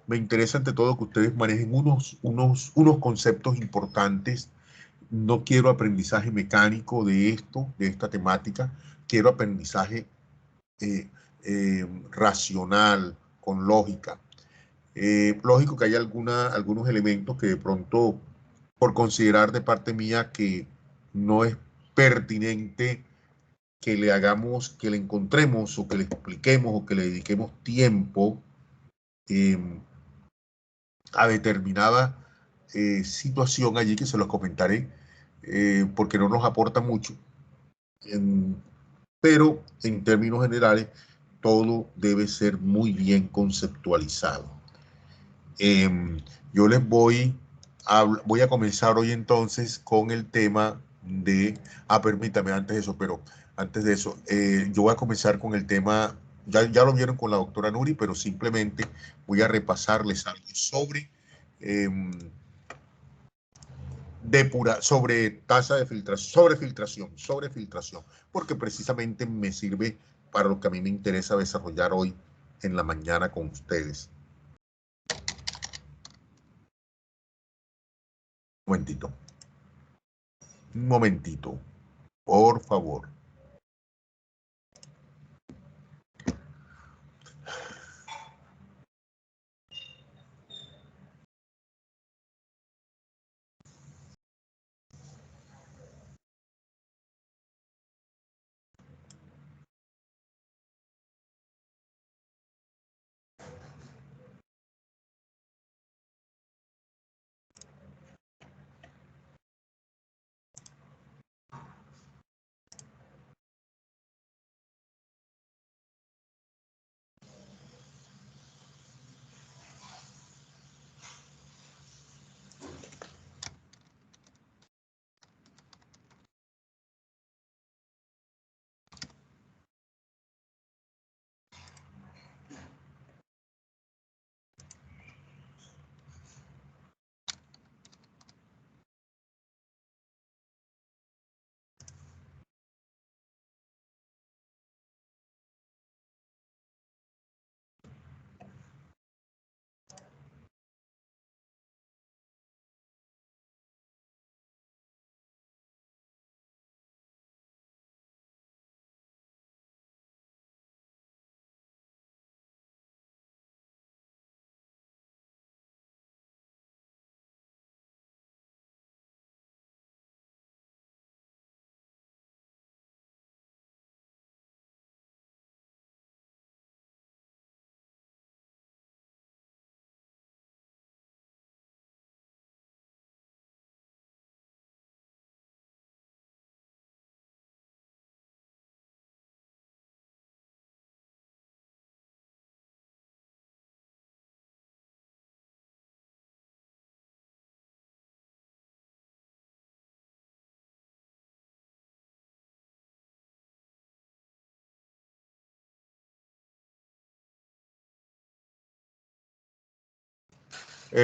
Me interesa ante todo que ustedes manejen unos conceptos importantes. No quiero aprendizaje mecánico de esto, de esta temática. Quiero aprendizaje racional, con lógica. Lógico que hay algunos elementos que de pronto, por considerar de parte mía que no es pertinente que le hagamos, que le encontremos o que le expliquemos o que le dediquemos tiempo eh, a determinada situación allí, que se los comentaré, porque no nos aporta mucho. Pero en términos generales, todo debe ser muy bien conceptualizado. Yo les voy a comenzar hoy entonces con el tema de, permítame antes de eso, pero antes de eso, yo voy a comenzar con el tema, ya lo vieron con la doctora Nuri, pero simplemente voy a repasarles algo sobre sobre tasa de filtración, sobre filtración, porque precisamente me sirve para lo que a mí me interesa desarrollar hoy en la mañana con ustedes. Un momentito, por favor.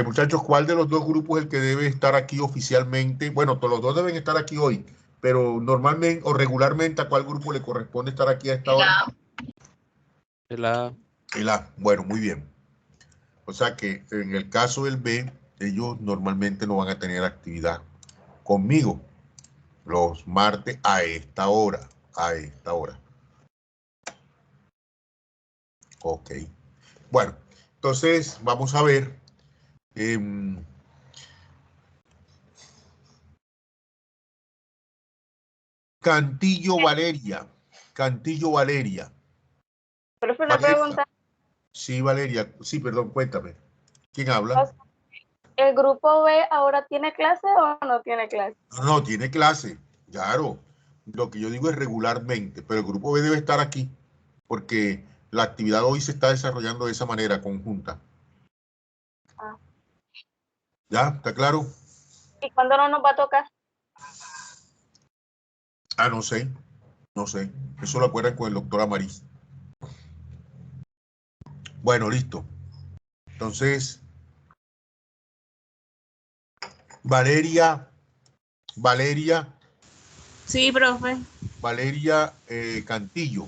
Muchachos, ¿cuál de los dos grupos es el que debe estar aquí oficialmente? Bueno, todos los dos deben estar aquí hoy, pero normalmente o regularmente, ¿a cuál grupo le corresponde estar aquí a esta hora? El A. El A. Bueno, muy bien. O sea que en el caso del B, ellos normalmente no van a tener actividad conmigo los martes a esta hora. A esta hora. Ok. Bueno, entonces vamos a ver. Cantillo Valeria. Cantillo Valeria. Profe, una pregunta. Sí, Valeria. Sí, perdón, cuéntame. ¿Quién habla? ¿El grupo B ahora tiene clase o no tiene clase? No, tiene clase, claro. Lo que yo digo es regularmente, pero el grupo B debe estar aquí, porque la actividad hoy se está desarrollando de esa manera conjunta. Ah. ¿Ya? ¿Está claro? ¿Y cuándo no nos va a tocar? Ah, no sé. No sé. Eso lo acuerdan con el doctor Amariz. Bueno, listo. Entonces, Valeria. Sí, profe. Valeria Cantillo.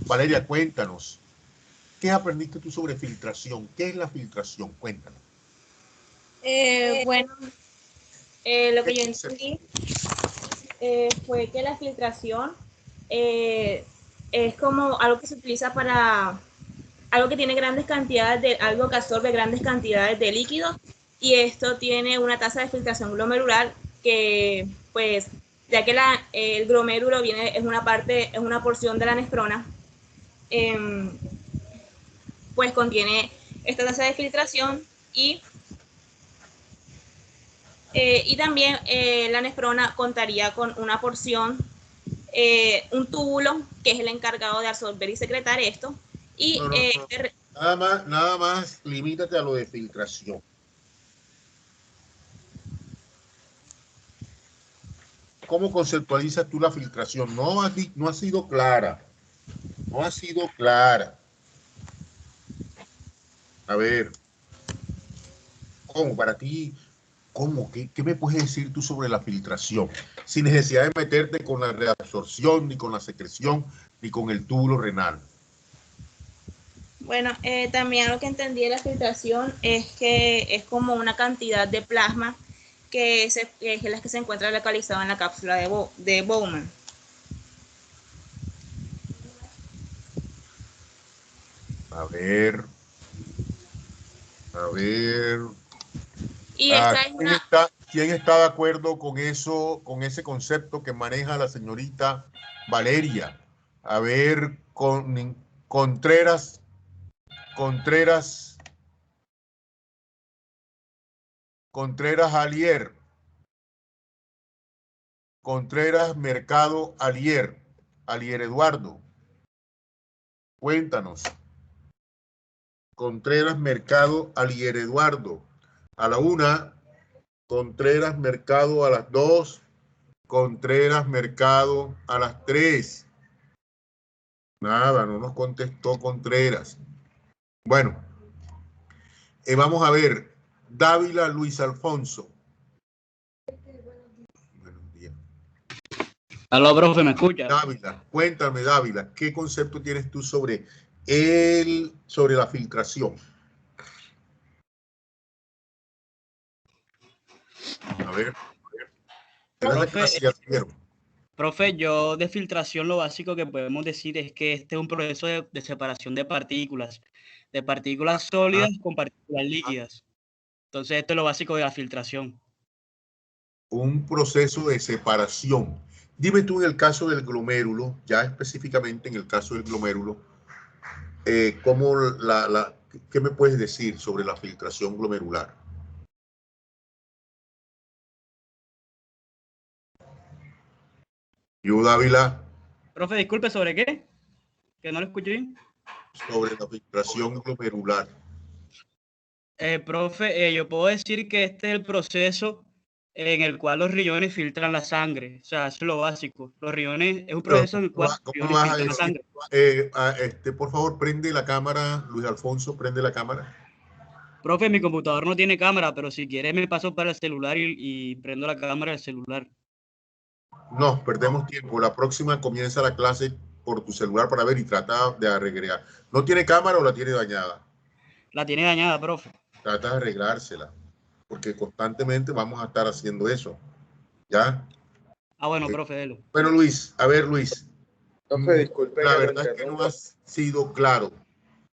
Valeria, cuéntanos. ¿Qué aprendiste tú sobre filtración? ¿Qué es la filtración? Cuéntanos. Bueno, lo que yo ¿Qué entendí fue que la filtración es como algo que se utiliza para algo que tiene grandes cantidades de algo que absorbe grandes cantidades de líquido, y esto tiene una tasa de filtración glomerular que, pues, ya que el glomérulo es una porción de la nefrona, pues contiene esta tasa de filtración y también la nefrona contaría con una porción, un túbulo que es el encargado de absorber y secretar esto. Y nada más limítate a lo de filtración. ¿Cómo conceptualizas tú la filtración? No ha sido clara. No ha sido clara. A ver, ¿cómo para ti? ¿Cómo? ¿Qué me puedes decir tú sobre la filtración? Sin necesidad de meterte con la reabsorción, ni con la secreción, ni con el túbulo renal. Bueno, también lo que entendí de la filtración es que es como una cantidad de plasma que es la que se encuentra localizada en la cápsula de Bowman. A ver. Y esta es una... ¿Quién está de acuerdo con eso, con ese concepto que maneja la señorita Valeria? A ver, Contreras Alier. Contreras Mercado Alier Eduardo. Cuéntanos. Contreras Mercado Alier Eduardo. A la 1, Contreras Mercado a las 2, Contreras Mercado a las 3. Nada, no nos contestó Contreras. Bueno, vamos a ver. Dávila Luis Alfonso. Buenos días. Aló, profe, ¿me escucha? Dávila, cuéntame, Dávila, ¿qué concepto tienes tú sobre la filtración? A ver. Profe, yo de filtración lo básico que podemos decir es que este es un proceso de separación de partículas sólidas con partículas líquidas. Entonces, esto es lo básico de la filtración. Un proceso de separación. Dime tú en el caso del glomérulo, ya específicamente en el caso del glomérulo, ¿qué me puedes decir sobre la filtración glomerular? Yo, Dávila. Profe, disculpe, ¿sobre qué? Que no lo escuché bien. Sobre la filtración glomerular. Profe, yo puedo decir que este es el proceso en el cual los riñones filtran la sangre. O sea, eso es lo básico. Los riñones es un proceso en el cual los riñones filtran la sangre. Por favor, prende la cámara, Luis Alfonso, prende la cámara. Profe, mi computador no tiene cámara, pero si quiere me paso para el celular y prendo la cámara del celular. No, perdemos tiempo. La próxima comienza la clase por tu celular para ver y trata de arreglar. ¿No tiene cámara o la tiene dañada? La tiene dañada, profe. Trata de arreglársela, porque constantemente vamos a estar haciendo eso. ¿Ya? Ah, bueno, profe, delo. Bueno, Luis, a ver, Luis. Profe, disculpe. La verdad es que no has sido claro.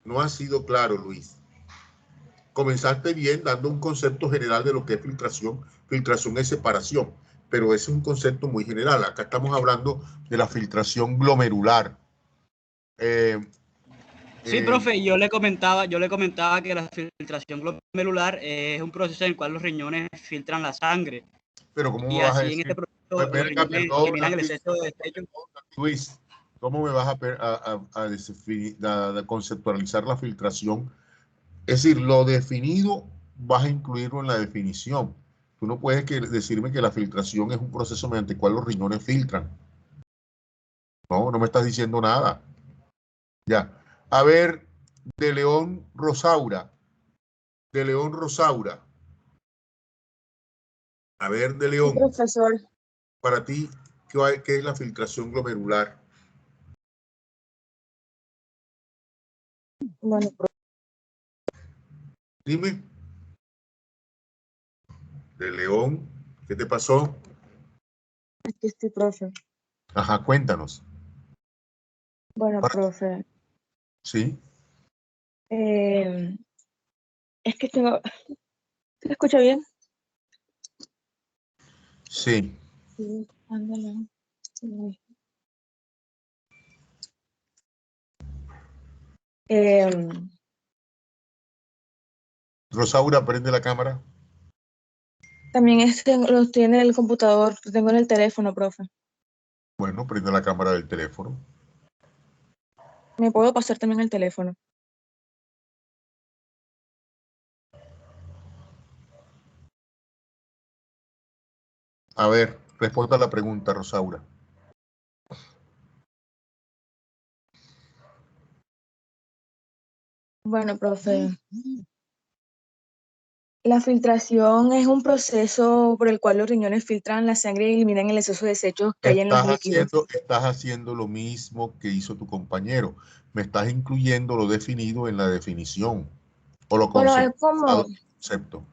No has sido claro, Luis. Comenzaste bien dando un concepto general de lo que es filtración. Filtración es separación, pero ese es un concepto muy general. Acá estamos hablando de la filtración glomerular. Sí, profe, yo le comentaba que la filtración glomerular es un proceso en el cual los riñones filtran la sangre. Pero ¿cómo y me vas a así decir? en este proceso Pues, los riñones eliminan el exceso de desecho. Luis, ¿cómo me vas a conceptualizar la filtración? Es decir, lo definido vas a incluirlo en la definición. Tú no puedes decirme que la filtración es un proceso mediante el cual los riñones filtran. No, no me estás diciendo nada. Ya. A ver, de León Rosaura. A ver, de León. Sí, profesor. Para ti, ¿qué es la filtración glomerular? Bueno, Dime. De León, ¿qué te pasó? aquí estoy, profe. Ajá, cuéntanos. Bueno, Ahora- profe, Sí, es que tengo... ¿Se escucha bien? sí. Sí, ándale. Sí. Rosaura, prende la cámara. También los tiene el computador, lo tengo en el teléfono, profe. Bueno, prende la cámara del teléfono. ¿Me puedo pasar también el teléfono? A ver, responda la pregunta, Rosaura. Bueno, profe, la filtración es un proceso por el cual los riñones filtran la sangre y eliminan el exceso de desechos que hay en los líquidos. Estás haciendo lo mismo que hizo tu compañero. Me estás incluyendo lo definido en la definición o lo Bueno, es conceptualizado como, en el concepto.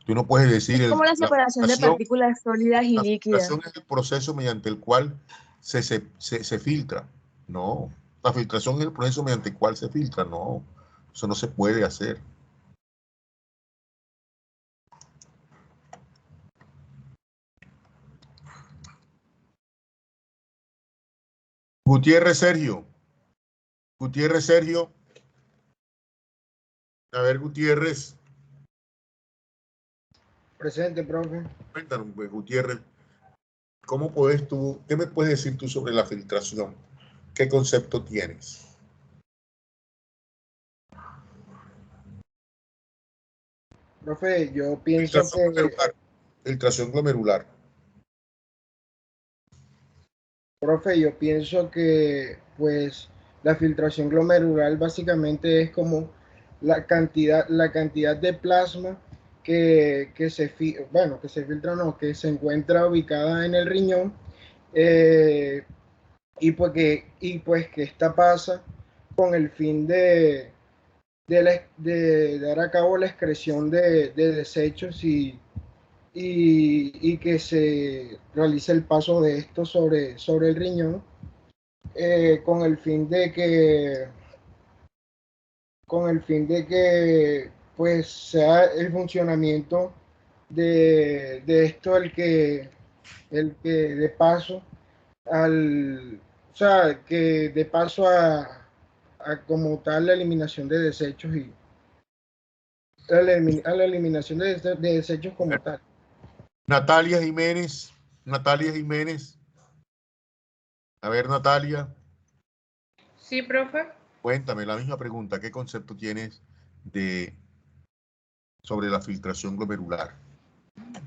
Tú no puedes decir es como la la separación de filtración. partículas sólidas y La líquidas. filtración es el proceso mediante el cual se filtra. No, la filtración es el proceso mediante el cual se filtra. No, eso no se puede hacer. Gutiérrez Sergio. Gutiérrez Sergio. A ver, Gutiérrez. Presente, profe. Cuéntanos, pues, Gutiérrez. ¿Cómo puedes tú, qué me puedes decir tú sobre la filtración? ¿Qué concepto tienes? Profe, yo pienso Filtración glomerular. Filtración glomerular. profe, yo pienso que pues la filtración glomerular básicamente es como la cantidad de plasma que bueno, que se filtra, no, que se encuentra ubicada en el riñón, eh, y pues que esta pasa con el fin de dar a cabo la excreción de desechos y que se realice el paso de esto sobre el riñón, con el fin de que pues sea el funcionamiento de esto el que de paso o sea, que de paso a como tal la eliminación de desechos y a la eliminación de desechos como tal. Natalia Jiménez. Natalia Jiménez. A ver, Natalia, Sí, profe. cuéntame la misma pregunta. ¿Qué concepto tienes sobre la filtración glomerular?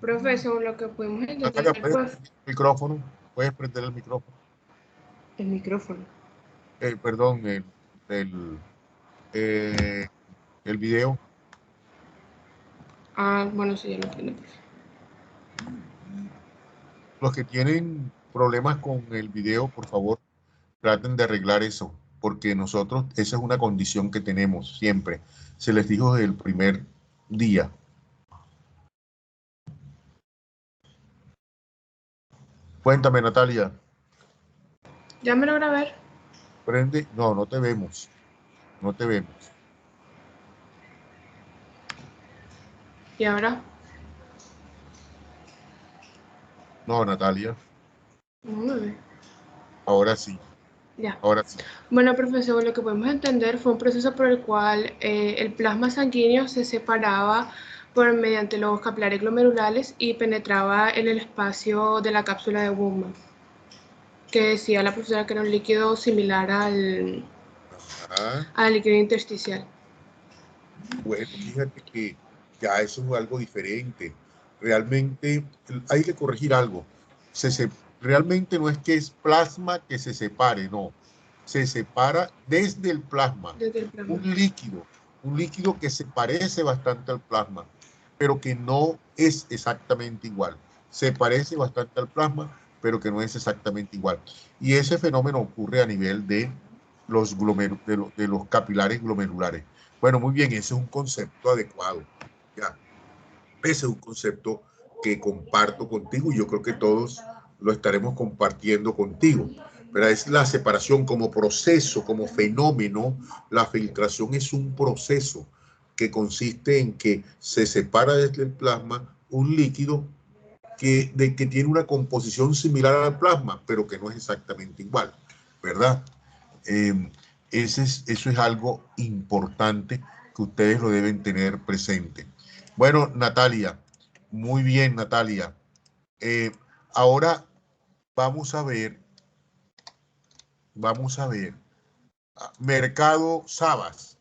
Profe, según lo que pudimos Natalia, entender, ¿puedes pues, prender el micrófono? ¿Puedes prender el micrófono? el micrófono. Perdón, el, eh, el video. Ah, bueno, sí, ya lo entiendo, profe. Los que tienen problemas con el video, por favor, traten de arreglar eso, porque nosotros, esa es una condición que tenemos siempre. Se les dijo desde el primer día. Cuéntame, Natalia. Ya me logra ver. Prende. No, no te vemos. No te vemos. Y ahora, No, Natalia. no me ve. Ahora sí. Ya. Ahora sí. Bueno, profe, según lo que podemos entender, fue un proceso por el cual el plasma sanguíneo se separaba mediante los capilares glomerulares y penetraba en el espacio de la cápsula de Bowman, que decía la profesora que era un líquido similar Ah, al líquido intersticial. bueno, fíjate que ya eso es algo diferente. Realmente hay que corregir algo. Realmente no es que es plasma que se separe, no. Se separa desde el plasma. Desde el plasma. Un líquido que se parece bastante al plasma, pero que no es exactamente igual. Se parece bastante al plasma, pero que no es exactamente igual. Y ese fenómeno ocurre a nivel de los capilares glomerulares. Bueno, muy bien, ese es un concepto adecuado. Ya. Ese es un concepto que comparto contigo y yo creo que todos lo estaremos compartiendo contigo. Pero es la separación como proceso, como fenómeno. La filtración es un proceso que consiste en que se separa desde el plasma un líquido que tiene una composición similar al plasma, pero que no es exactamente igual, ¿verdad? Eso es algo importante que ustedes lo deben tener presente. Bueno, Natalia, muy bien, Natalia. Ahora vamos a ver, Mercado Sabas,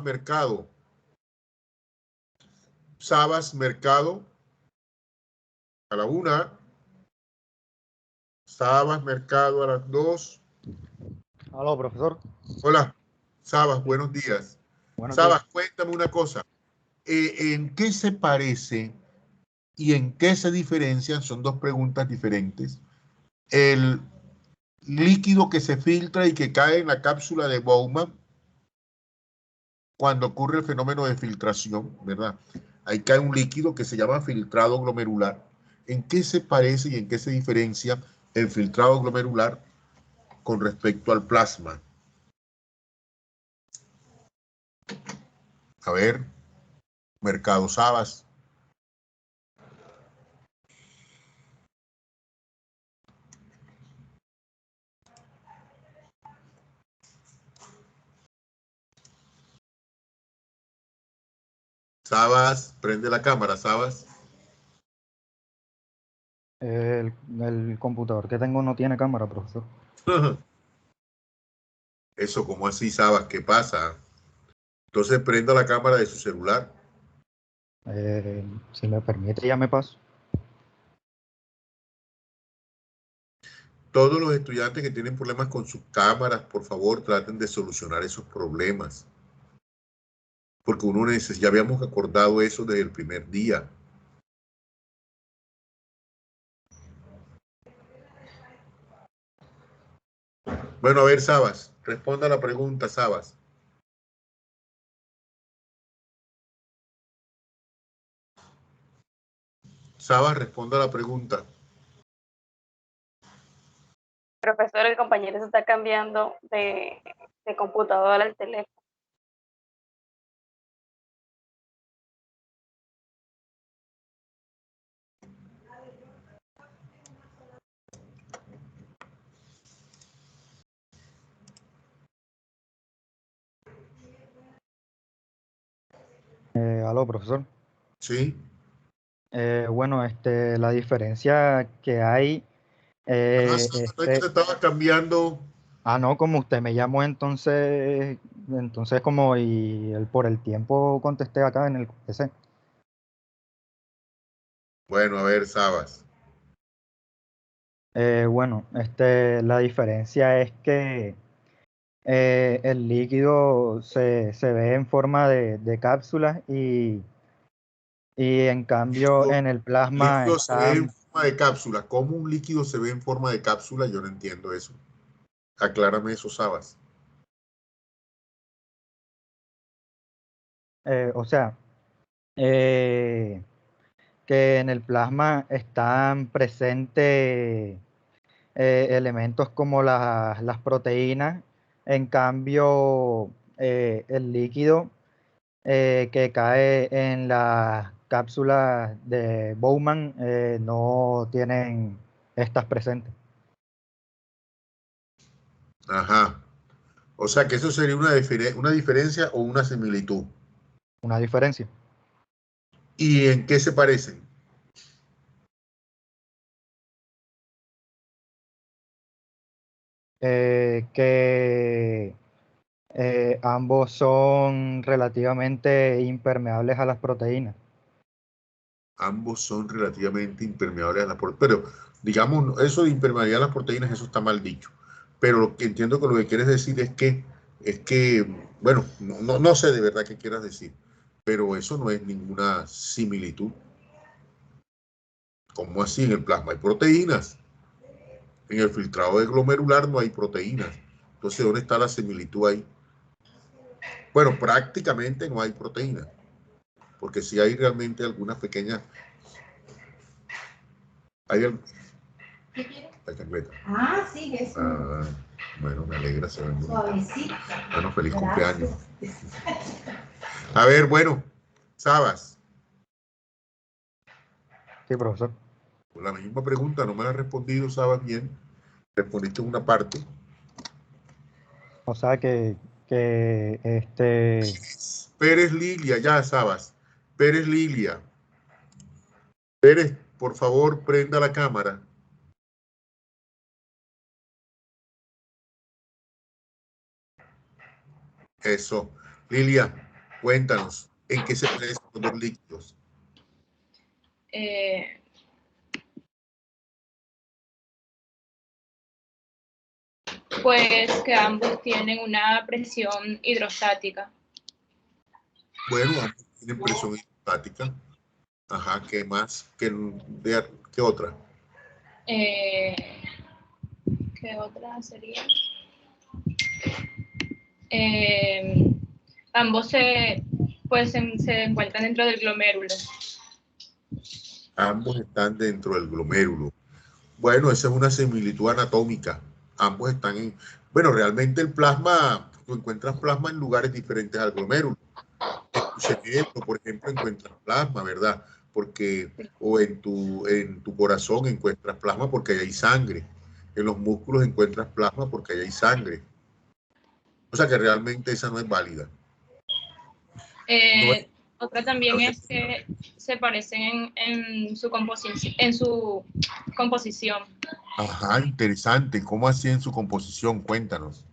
Mercado, Sabas Mercado, a la 1, Sabas Mercado a las 2. Aló, profesor. Hola, Sabas, buenos días. Buenos Sabas, días. cuéntame una cosa. ¿En qué se parece y en qué se diferencian? Son dos preguntas diferentes. El líquido que se filtra y que cae en la cápsula de Bowman cuando ocurre el fenómeno de filtración, ¿verdad? Ahí cae un líquido que se llama filtrado glomerular. ¿En qué se parece y en qué se diferencia el filtrado glomerular con respecto al plasma? A ver, Mercado Sabas. Sabas, prende la cámara, Sabas. El computador que tengo no tiene cámara, profesor. Eso, ¿cómo así, Sabas? ¿Qué pasa? Entonces prenda la cámara de su celular. Si me permite, ya me paso. Todos los estudiantes que tienen problemas con sus cámaras, por favor, traten de solucionar esos problemas. Porque ya habíamos acordado eso desde el primer día. Bueno, a ver, Sabas, responda a la pregunta, Sabas. Sabas, responda a la pregunta. Profesor, el compañero se está cambiando de computadora al teléfono. Aló, profesor. Sí. Bueno, la diferencia que hay... Sabas, no es que te estaba cambiando. no, como usted me llamó, entonces como por el tiempo contesté acá en el PC. Bueno, a ver, Sabas. Bueno, la diferencia es que el líquido se ve en forma de cápsulas y en cambio en el El plasma líquido se ve en están... forma de cápsula. ¿Cómo un líquido se ve en forma de cápsula? Yo no entiendo eso. Aclárame eso, Sabas. O sea, que en el plasma están presentes elementos como las proteínas, en cambio el líquido que cae en las cápsulas de Bowman no tienen estas presentes. Ajá. O sea que eso sería una diferencia o una similitud. Una diferencia. ¿Y en qué se parecen? Que ambos son relativamente impermeables a las proteínas. Ambos son relativamente impermeables a las proteínas. Pero, digamos, eso de impermeabilidad a las proteínas, eso está mal dicho. Pero lo que entiendo que lo que quieres decir es que bueno, no sé de verdad qué quieras decir, pero eso no es ninguna similitud. ¿Cómo así? En el plasma hay proteínas. En el filtrado de glomerular no hay proteínas. Entonces, ¿dónde está la similitud ahí? Bueno, prácticamente no hay proteína, porque sí hay realmente algunas pequeñas... Hay la chancleta. Ah, sí, que es bueno, me alegra saber. suavecito. Bueno, feliz cumpleaños. Gracias. A ver, bueno, Sabas, Sí, profesor. la misma pregunta, no me la has respondido, Sabas, bien. Respondiste una parte. O sea que Pérez Lilia, ya Sabas. Pérez Lilia. Pérez, por favor, prenda la cámara. Eso. Lilia, cuéntanos, ¿en qué se parecen los dos líquidos? Pues que ambos tienen una presión hidrostática. Bueno, ambos tienen presión hidrostática. Ajá, ¿qué más? ¿Qué otra? ¿Qué otra sería? Ambos se encuentran dentro del glomérulo. Ambos están dentro del glomérulo. Bueno, esa es una similitud anatómica. Ambos están en... Bueno, realmente el plasma, tú encuentras plasma en lugares diferentes al glomérulo. En tu cerebro, por ejemplo, encuentras plasma, ¿verdad? Porque, o en tu corazón encuentras plasma porque ahí hay sangre. En los músculos encuentras plasma porque ahí hay sangre. O sea que realmente esa no es válida. No es... Otra también es que se parecen en su composición. Ajá, interesante. ¿Cómo así en su composición? Cuéntanos.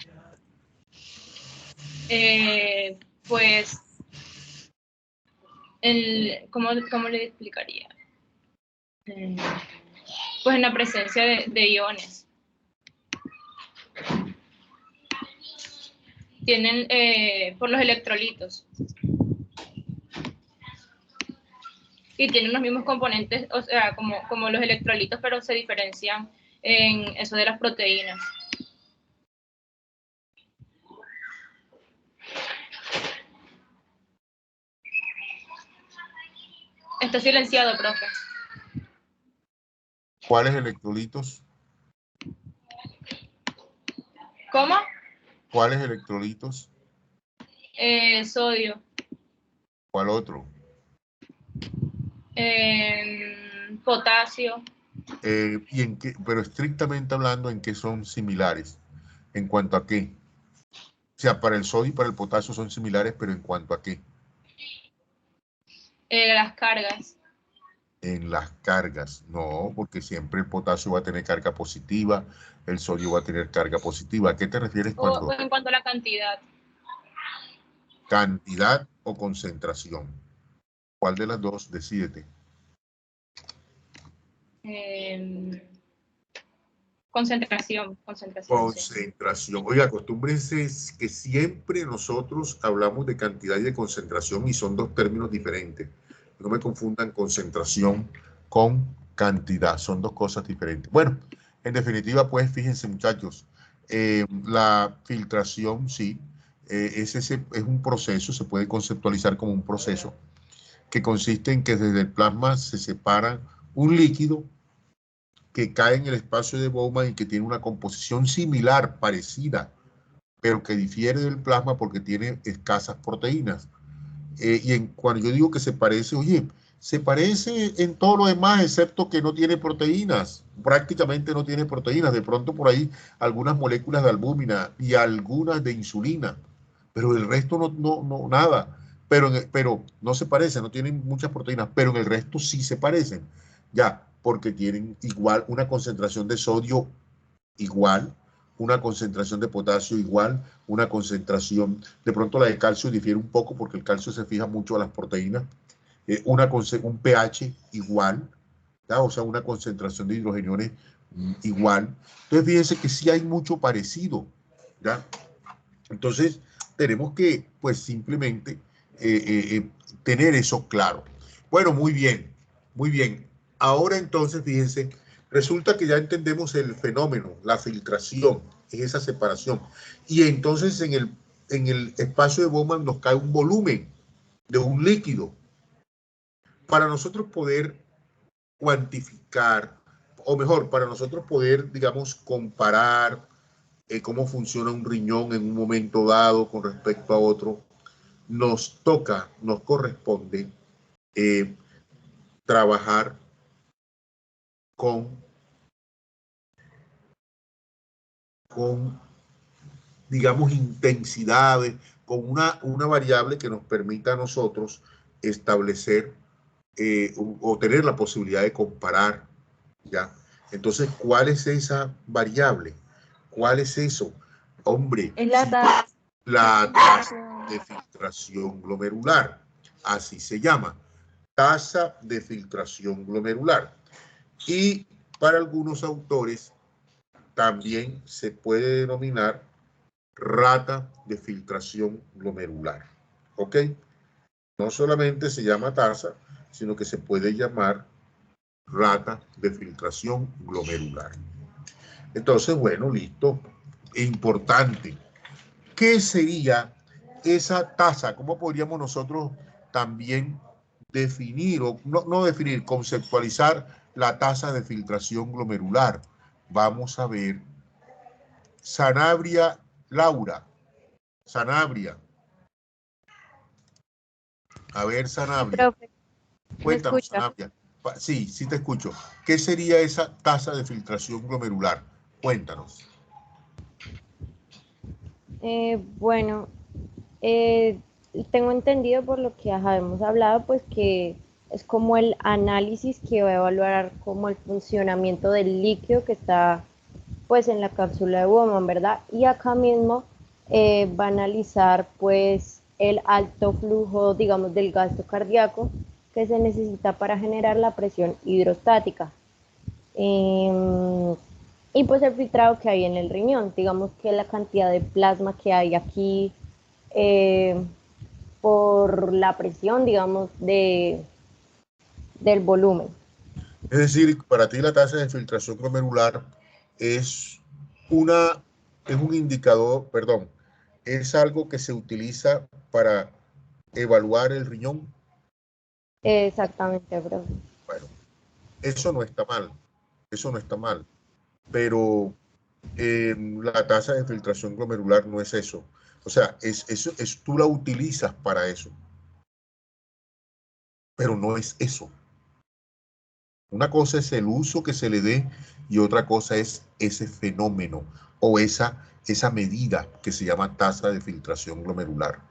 Pues, ¿cómo le explicaría? Pues en la presencia de iones. Tienen por los electrolitos. Y tienen los mismos componentes, o sea, como los electrolitos, pero se diferencian en eso de las proteínas. Está silenciado, profe. ¿Cuáles electrolitos? ¿Cómo? ¿Cuáles electrolitos? Sodio. ¿Cuál otro? Potasio. ¿Y en qué, pero estrictamente hablando, en qué son similares? ¿En cuanto a qué? O sea, para el sodio y para el potasio son similares, pero ¿en cuanto a qué? Las cargas. En las cargas, no, porque siempre el potasio va a tener carga positiva, el sodio va a tener carga positiva. ¿A qué te refieres cuando? O en cuanto a la cantidad. ¿Cantidad o concentración? ¿Cuál de las dos? Decídete. Concentración. Concentración. Oiga, acostúmbrense que siempre nosotros hablamos de cantidad y de concentración y son dos términos diferentes. No me confundan concentración con cantidad, son dos cosas diferentes. Bueno, en definitiva, pues fíjense muchachos, la filtración, sí, es un proceso, se puede conceptualizar como un proceso que consiste en que desde el plasma se separa un líquido que cae en el espacio de Bowman y que tiene una composición similar, parecida, pero que difiere del plasma porque tiene escasas proteínas. Cuando yo digo que se parece, oye, se parece en todo lo demás, excepto que no tiene proteínas, prácticamente no tiene proteínas, de pronto por ahí algunas moléculas de albúmina y algunas de insulina, pero el resto no nada, pero no se parecen, no tienen muchas proteínas, pero en el resto sí se parecen, ya, porque tienen igual una concentración de sodio igual, una concentración de potasio igual, una concentración, de pronto la de calcio difiere un poco porque el calcio se fija mucho a las proteínas, un pH igual, ¿ya? O sea, una concentración de hidrogeniones igual. Entonces, fíjense que sí hay mucho parecido, ¿ya? Entonces, tenemos que, pues, simplemente tener eso claro. Bueno, muy bien, muy bien. Ahora, entonces, fíjense, resulta que ya entendemos el fenómeno, la filtración, es esa separación. Y entonces, en el en el espacio de Bowman nos cae un volumen de un líquido. Para nosotros poder cuantificar, o mejor, para nosotros poder, digamos, comparar cómo funciona un riñón en un momento dado con respecto a otro, nos corresponde trabajar con, digamos, intensidades, con una variable que nos permita a nosotros establecer o tener la posibilidad de comparar, ¿ya? Entonces, ¿cuál es esa variable? ¿Cuál es eso? Hombre, Es la tasa. La tasa de filtración glomerular, así se llama, tasa de filtración glomerular. Y para algunos autores también se puede denominar rata de filtración glomerular, ¿ok? No solamente se llama tasa, sino que se puede llamar rata de filtración glomerular. Entonces, bueno, listo. Importante. ¿Qué sería esa tasa? ¿Cómo podríamos nosotros también definir, o no definir, conceptualizar la tasa de filtración glomerular? Vamos a ver. Sanabria Laura. Sanabria. A ver, Sanabria. Profe, ¿me Cuéntanos, escucha? Sanabria. Sí, sí te escucho. ¿Qué sería esa tasa de filtración glomerular? Cuéntanos. Bueno, tengo entendido por lo que hemos hablado, pues que es como el análisis que va a evaluar como el funcionamiento del líquido que está pues en la cápsula de Bowman, ¿verdad? Y acá mismo va a analizar pues el alto flujo, digamos, del gasto cardíaco que se necesita para generar la presión hidrostática. Y pues el filtrado que hay en el riñón, digamos que la cantidad de plasma que hay aquí por la presión, digamos, del volumen. Es decir, para ti la tasa de filtración glomerular es un indicador, perdón, es algo que se utiliza para evaluar el riñón. Exactamente, profe. Bueno, eso no está mal, pero la tasa de filtración glomerular no es eso. O sea, tú la utilizas para eso, pero no es eso. Una cosa es el uso que se le dé y otra cosa es ese fenómeno o esa medida que se llama tasa de filtración glomerular.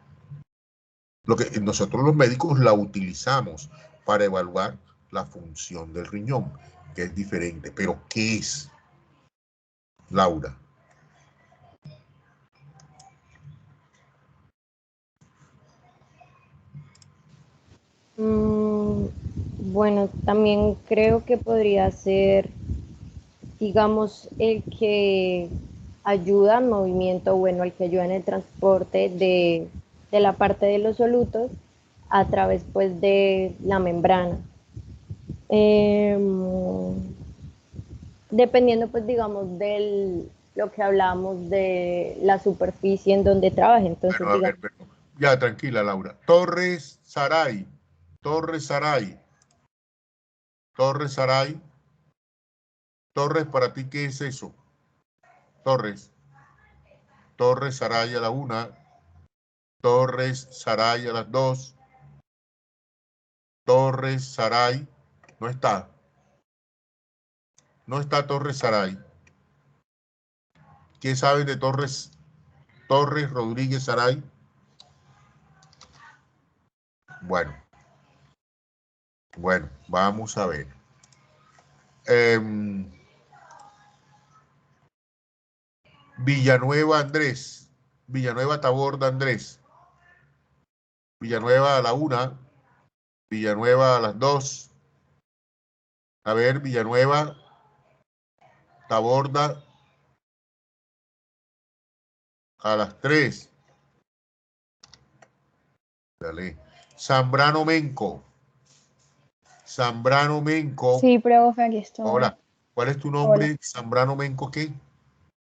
Lo que nosotros los médicos la utilizamos para evaluar la función del riñón, que es diferente. Pero ¿qué es, Laura? Bueno, también creo que podría ser, digamos, el que ayuda al movimiento, bueno, el que ayuda en el transporte de la parte de los solutos a través, pues, de la membrana. Dependiendo, pues, digamos, de lo que hablamos de la superficie en donde trabaja. Entonces, bueno, a ver, ya, tranquila, Laura. Torres Saray. Torres, ¿para ti qué es eso? Torres Saray a la 1, Torres Saray a las 2, Torres Saray, no está Torres Saray. ¿Qué saben de Torres Rodríguez Saray? Bueno, vamos a ver. Villanueva Andrés, Villanueva Taborda Andrés, Villanueva a la 1, Villanueva a las 2. A ver, Villanueva Taborda a las 3. Dale. Zambrano Menco. Sí, profe, aquí estoy. Hola. ¿Cuál es tu nombre? Hola. Zambrano Menco, ¿qué?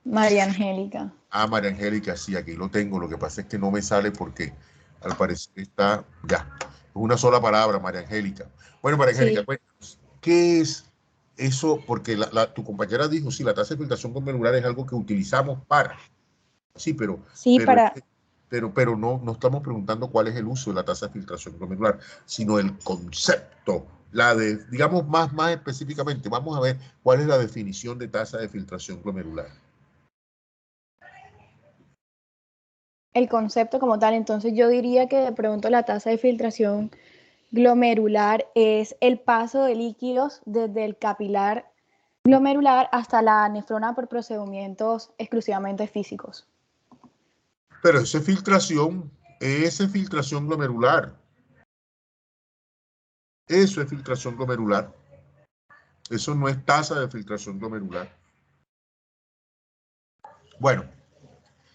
María Angélica. Ah, María Angélica, sí, aquí lo tengo. Lo que pasa es que no me sale porque al parecer está ya. Es una sola palabra, María Angélica. Bueno, María Angélica, Sí. cuéntanos, ¿qué es eso? Porque tu compañera dijo, sí, la tasa de filtración glomerular es algo que utilizamos para. Sí, Sí, para, pero no estamos preguntando cuál es el uso de la tasa de filtración glomerular, sino el concepto, digamos más específicamente, vamos a ver cuál es la definición de tasa de filtración glomerular. el concepto como tal, entonces yo diría que de pronto la tasa de filtración glomerular es el paso de líquidos desde el capilar glomerular hasta la nefrona por procedimientos exclusivamente físicos. Pero esa es filtración glomerular. Eso es filtración glomerular. Eso no es tasa de filtración glomerular. Bueno,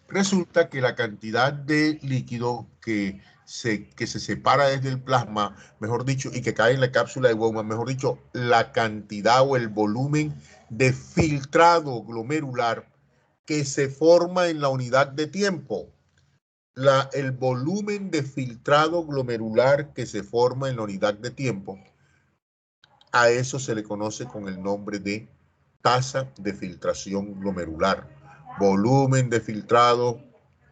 resulta que la cantidad de líquido que se separa desde el plasma, mejor dicho, y que cae en la cápsula de Bowman, mejor dicho, la cantidad o el volumen de filtrado glomerular que se forma en la unidad de tiempo. El volumen de filtrado glomerular que se forma en la unidad de tiempo, a eso se le conoce con el nombre de tasa de filtración glomerular. Volumen de filtrado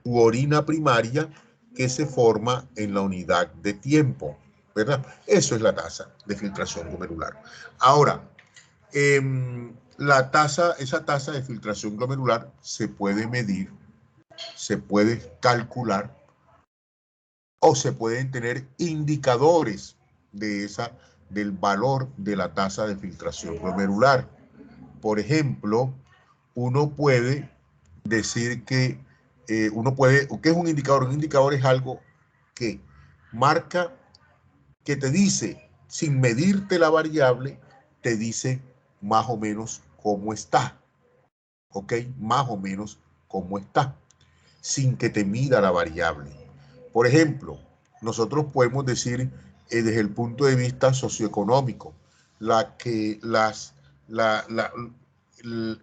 u orina primaria que se forma en la unidad de tiempo, ¿verdad? Eso es la tasa de filtración glomerular. Ahora, esa tasa de filtración glomerular se puede medir, se puede calcular o se pueden tener indicadores del valor de la tasa de filtración glomerular. Por ejemplo, uno puede decir que ¿qué es un indicador? Un indicador es algo que marca, que te dice, sin medirte la variable, te dice más o menos cómo está, ¿ok? Más o menos cómo está, sin que te mida la variable. Por ejemplo, nosotros podemos decir desde el punto de vista socioeconómico,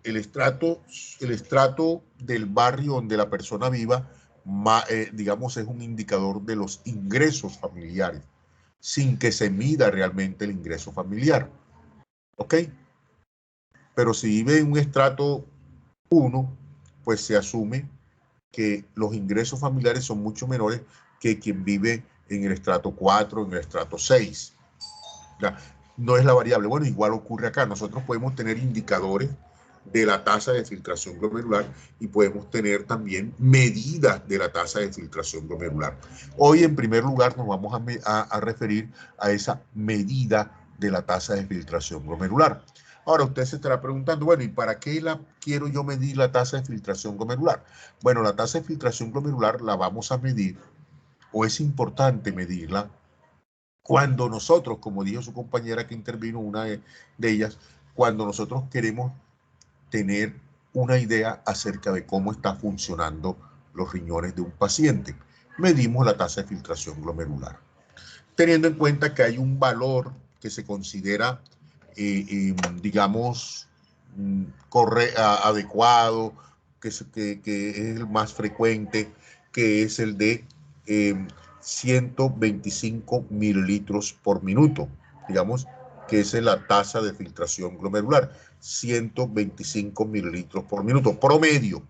el estrato del barrio donde la persona viva, digamos, es un indicador de los ingresos familiares, sin que se mida realmente el ingreso familiar. ¿Ok? Pero si vive en un estrato 1, pues se asume que los ingresos familiares son mucho menores que quien vive en el estrato 4, en el estrato 6. Ya, no es la variable. Bueno, igual ocurre acá. Nosotros podemos tener indicadores de la tasa de filtración glomerular y podemos tener también medidas de la tasa de filtración glomerular. Hoy, en primer lugar, nos vamos a referir a esa medida de la tasa de filtración glomerular. Ahora, usted se estará preguntando, bueno, ¿y para qué quiero yo medir la tasa de filtración glomerular? Bueno, la tasa de filtración glomerular la vamos a medir, o es importante medirla, cuando nosotros, como dijo su compañera que intervino, una de ellas, cuando nosotros queremos tener una idea acerca de cómo está funcionando los riñones de un paciente, medimos la tasa de filtración glomerular, teniendo en cuenta que hay un valor que se considera, digamos, adecuado, que es el más frecuente, que es el de 125 mililitros por minuto, digamos que esa es la tasa de filtración glomerular, 125 mililitros por minuto, promedio,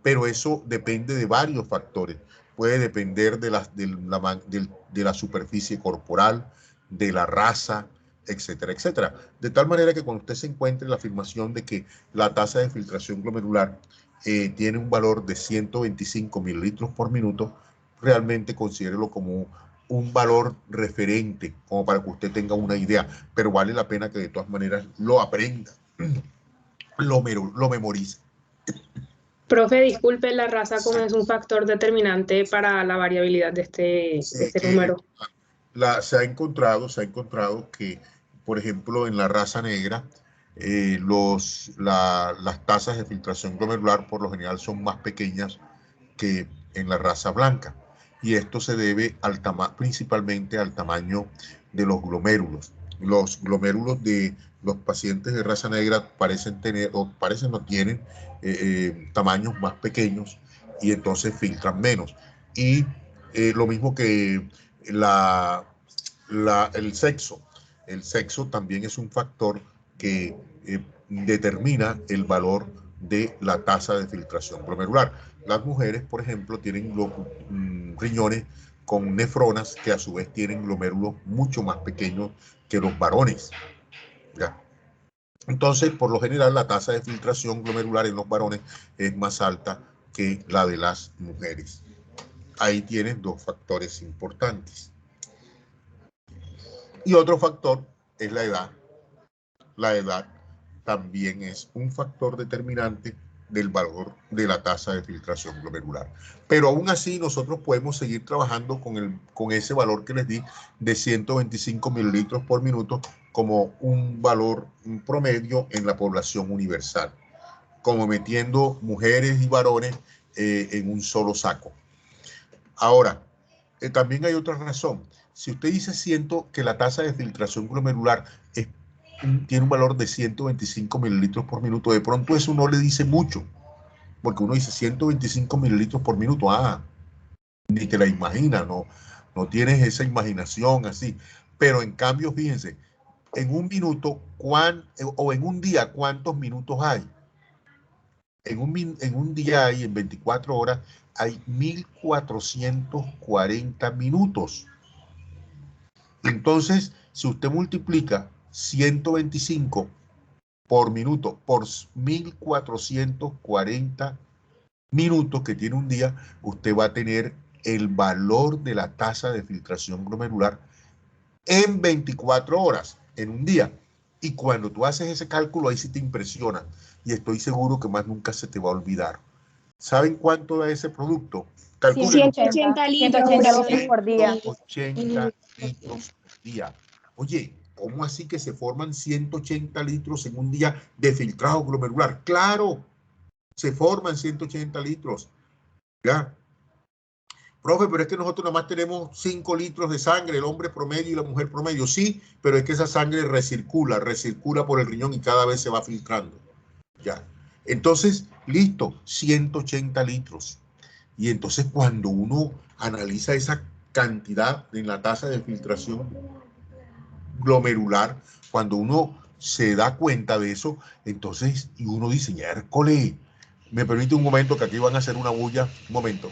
pero eso depende de varios factores. Puede depender de la superficie corporal, de la raza, etcétera, etcétera. De tal manera que cuando usted se encuentre la afirmación de que la tasa de filtración glomerular tiene un valor de 125 mililitros por minuto, realmente considérelo como un valor referente, como para que usted tenga una idea, pero vale la pena que de todas maneras lo aprenda, lo memorice. Profe, disculpe, la raza como es un factor determinante para la variabilidad de este número. Se ha encontrado que, por ejemplo, en la raza negra, las tasas de filtración glomerular por lo general son más pequeñas que en la raza blanca. Y esto se debe principalmente al tamaño de los glomérulos. los glomérulos de los pacientes de raza negra parecen tener, o parecen no tienen, tamaños más pequeños y entonces filtran menos. Y lo mismo que el sexo. El sexo también es un factor que determina el valor de la tasa de filtración glomerular. Las mujeres, por ejemplo, tienen los riñones con nefronas que a su vez tienen glomérulos mucho más pequeños que los varones. ¿Ya? Entonces, por lo general, la tasa de filtración glomerular en los varones es más alta que la de las mujeres. Ahí tienes dos factores importantes. Y otro factor es la edad. La edad también es un factor determinante del valor de la tasa de filtración glomerular. Pero aún así nosotros podemos seguir trabajando con ese valor que les di de 125 mililitros por minuto como un valor promedio en la población universal, como metiendo mujeres y varones en un solo saco. Ahora, también hay otra razón. Si usted dice que la tasa de filtración glomerular tiene un valor de 125 mililitros por minuto, de pronto eso no le dice mucho, porque uno dice 125 mililitros por minuto, ni te la imaginas, no tienes esa imaginación así. Pero en cambio, fíjense, en un minuto o en un día, ¿cuántos minutos hay? En un día hay, en 24 horas, hay 1440 minutos. Entonces, si usted multiplica 125 por minuto por 1440 minutos que tiene un día, usted va a tener el valor de la tasa de filtración glomerular en 24 horas, en un día. Y cuando tú haces ese cálculo, ahí sí te impresiona. Y estoy seguro que más nunca se te va a olvidar. ¿Saben cuánto da ese producto? Calculen. 180 litros por día. 180 litros por día. Oye, ¿cómo así que se forman 180 litros en un día de filtrado glomerular? ¡Claro! Se forman 180 litros. ¿Ya? Profe, pero es que nosotros nada más tenemos 5 litros de sangre, el hombre promedio y la mujer promedio. Sí, pero es que esa sangre recircula por el riñón y cada vez se va filtrando. Ya. Entonces, listo, 180 litros. Y entonces cuando uno analiza esa cantidad en la tasa de filtración glomerular, cuando uno se da cuenta de eso, entonces, y uno dice, miércoles, me permite un momento que aquí van a hacer una bulla, un momento.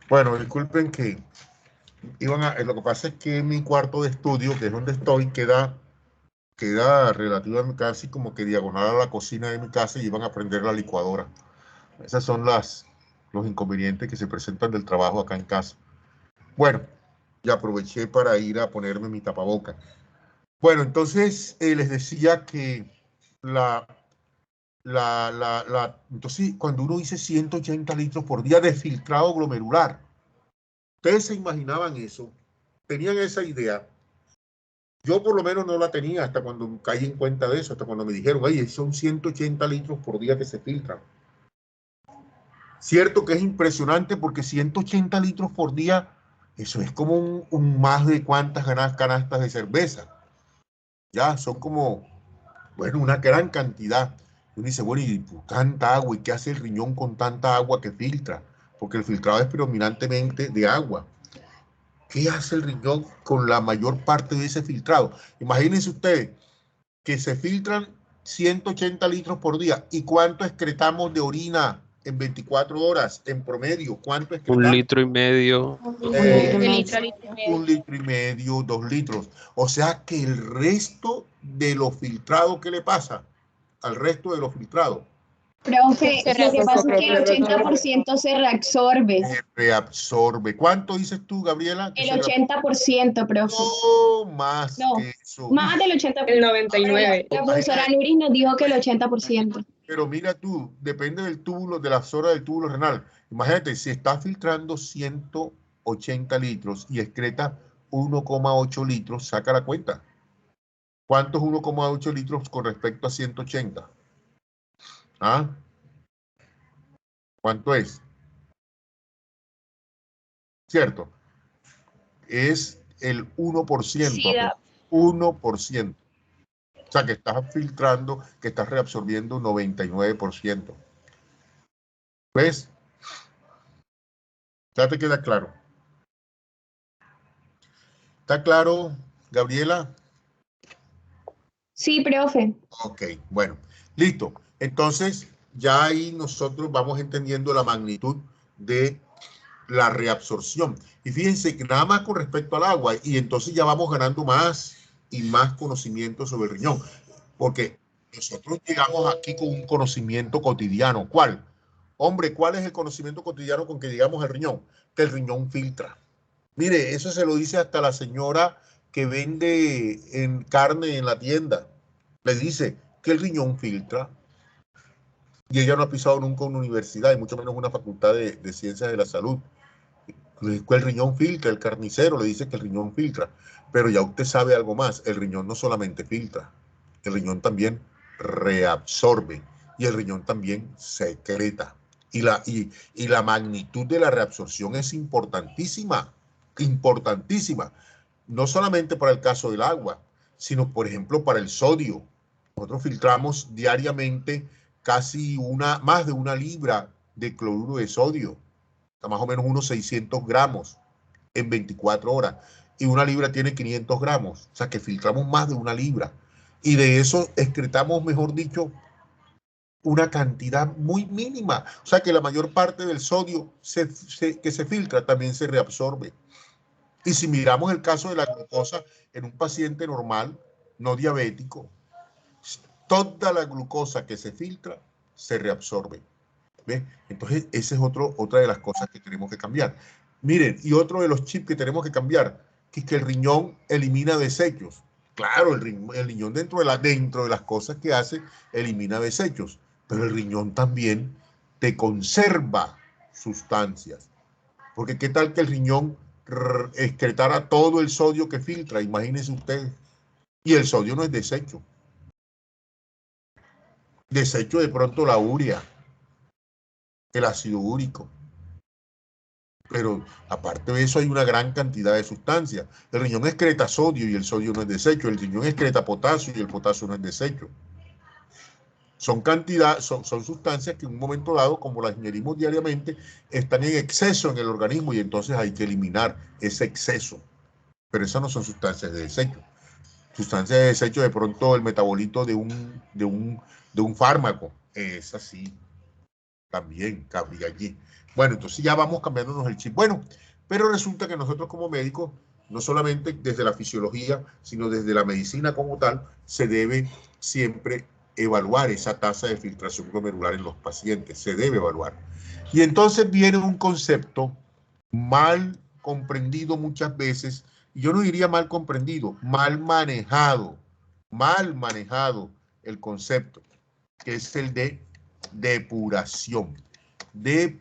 Bueno, disculpen que lo que pasa es que mi cuarto de estudio, que es donde estoy, queda relativamente casi como que diagonal a la cocina de mi casa y iban a prender la licuadora. Esos son los inconvenientes que se presentan del trabajo acá en casa. Bueno, ya aproveché para ir a ponerme mi tapaboca. Bueno, entonces les decía que entonces cuando uno dice 180 litros por día de filtrado glomerular, ¿ustedes se imaginaban eso? ¿Tenían esa idea? Yo por lo menos no la tenía hasta cuando caí en cuenta de eso, hasta cuando me dijeron, oye, son 180 litros por día que se filtran. Cierto que es impresionante porque 180 litros por día, eso es como un más de cuántas canastas de cerveza. Ya, son como, bueno, una gran cantidad. Uno dice, bueno, y tanta agua, ¿y qué hace el riñón con tanta agua que filtra? Porque el filtrado es predominantemente de agua. ¿Qué hace el riñón con la mayor parte de ese filtrado? Imagínense ustedes que se filtran 180 litros por día. ¿Y cuánto excretamos de orina en 24 horas en promedio? ¿Cuánto excretamos? 1,5 litros. 1,5 litros, 2 litros. O sea que el resto de los filtrados, ¿qué le pasa al resto de los filtrados? Profe, lo que pasa es que el 80% se reabsorbe. Se reabsorbe. ¿Cuánto dices tú, Gabriela? El 80%, profe. No, más No, que eso. más del 80%. El 99%. La profesora Nuris nos dijo que el 80%. Pero mira tú, depende del túbulo, de la zona del túbulo renal. Imagínate, si está filtrando 180 litros y excreta 1,8 litros, saca la cuenta. ¿Cuánto es 1,8 litros con respecto a 180? ¿Ah? ¿Cuánto es? ¿Cierto? Es el 1%. Sí, 1%. O sea, que estás filtrando, que estás reabsorbiendo 99%. ¿Ves? Ya te queda claro. ¿Está claro, Gabriela? Sí, profe. Ok, bueno, listo. Entonces, ya ahí nosotros vamos entendiendo la magnitud de la reabsorción. Y fíjense que nada más con respecto al agua, y entonces ya vamos ganando más y más conocimiento sobre el riñón. Porque nosotros llegamos aquí con un conocimiento cotidiano. ¿Cuál? Hombre, ¿cuál es el conocimiento cotidiano con que llegamos al riñón? Que el riñón filtra. Mire, eso se lo dice hasta la señora que vende en carne en la tienda. Le dice que el riñón filtra. Y ella no ha pisado nunca una universidad, y mucho menos una facultad de ciencias de la salud. El riñón filtra, el carnicero le dice que el riñón filtra. Pero ya usted sabe algo más. El riñón no solamente filtra, el riñón también reabsorbe y el riñón también secreta. Y la magnitud de la reabsorción es importantísima, importantísima. No solamente para el caso del agua, sino, por ejemplo, para el sodio. Nosotros filtramos diariamente casi más de 1 libra de cloruro de sodio, más o menos unos 600 gramos en 24 horas. Y 1 libra tiene 500 gramos. O sea que filtramos más de 1 libra. Y de eso excretamos, mejor dicho, una cantidad muy mínima. O sea que la mayor parte del sodio que se filtra también se reabsorbe. Y si miramos el caso de la glucosa en un paciente normal, no diabético, toda la glucosa que se filtra se reabsorbe. ¿Ves? Entonces, esa es otra de las cosas que tenemos que cambiar. Miren, y otro de los chips que tenemos que cambiar, que es que el riñón elimina desechos. Claro, el riñón dentro de las cosas que hace, elimina desechos, pero el riñón también te conserva sustancias. Porque qué tal que el riñón excretara todo el sodio que filtra, imagínense ustedes. Y el sodio no es desecho. Desecho de pronto la urea, el ácido úrico. Pero aparte de eso hay una gran cantidad de sustancias. El riñón excreta sodio y el sodio no es desecho. El riñón excreta potasio y el potasio no es desecho. Son sustancias que en un momento dado, como las ingerimos diariamente, están en exceso en el organismo y entonces hay que eliminar ese exceso. Pero esas no son sustancias de desecho. Sustancias de desecho, de pronto el metabolito de un fármaco, es así. También cabría allí. Bueno, entonces ya vamos cambiándonos el chip. Bueno, pero resulta que nosotros como médicos, no solamente desde la fisiología, sino desde la medicina como tal, se debe siempre evaluar esa tasa de filtración glomerular en los pacientes. Se debe evaluar. Y entonces viene un concepto mal comprendido muchas veces, y yo no diría mal comprendido, mal manejado el concepto, que es el de depuración de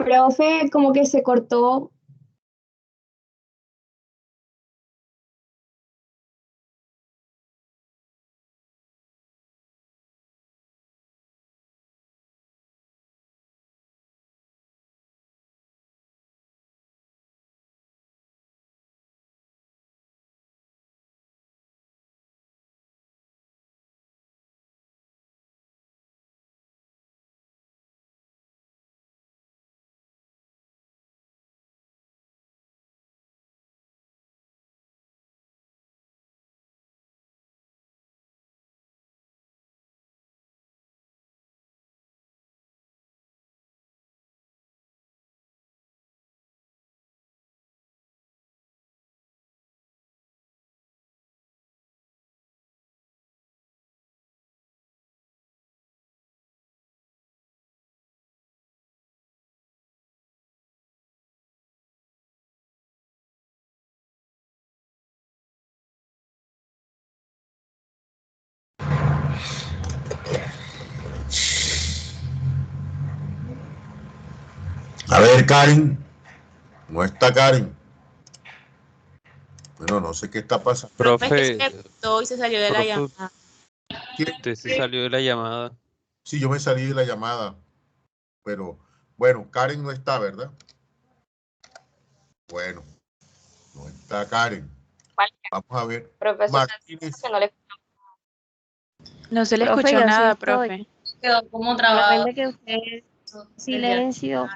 Profe, como que se cortó. A ver, Karen. No está Karen. Bueno, no sé qué está pasando. Profe, es que se Profe, cortó y se salió de la profe, llamada. usted se salió de la llamada. Sí, yo me salí de la llamada, pero bueno, Karen no está, ¿verdad? Bueno, no está Karen. Vale, Vamos a ver. profesor, Martínez. que no le No se le Profe, escuchó yo sí nada, estoy. profe. quedó como trabado. Solamente que usted silencio.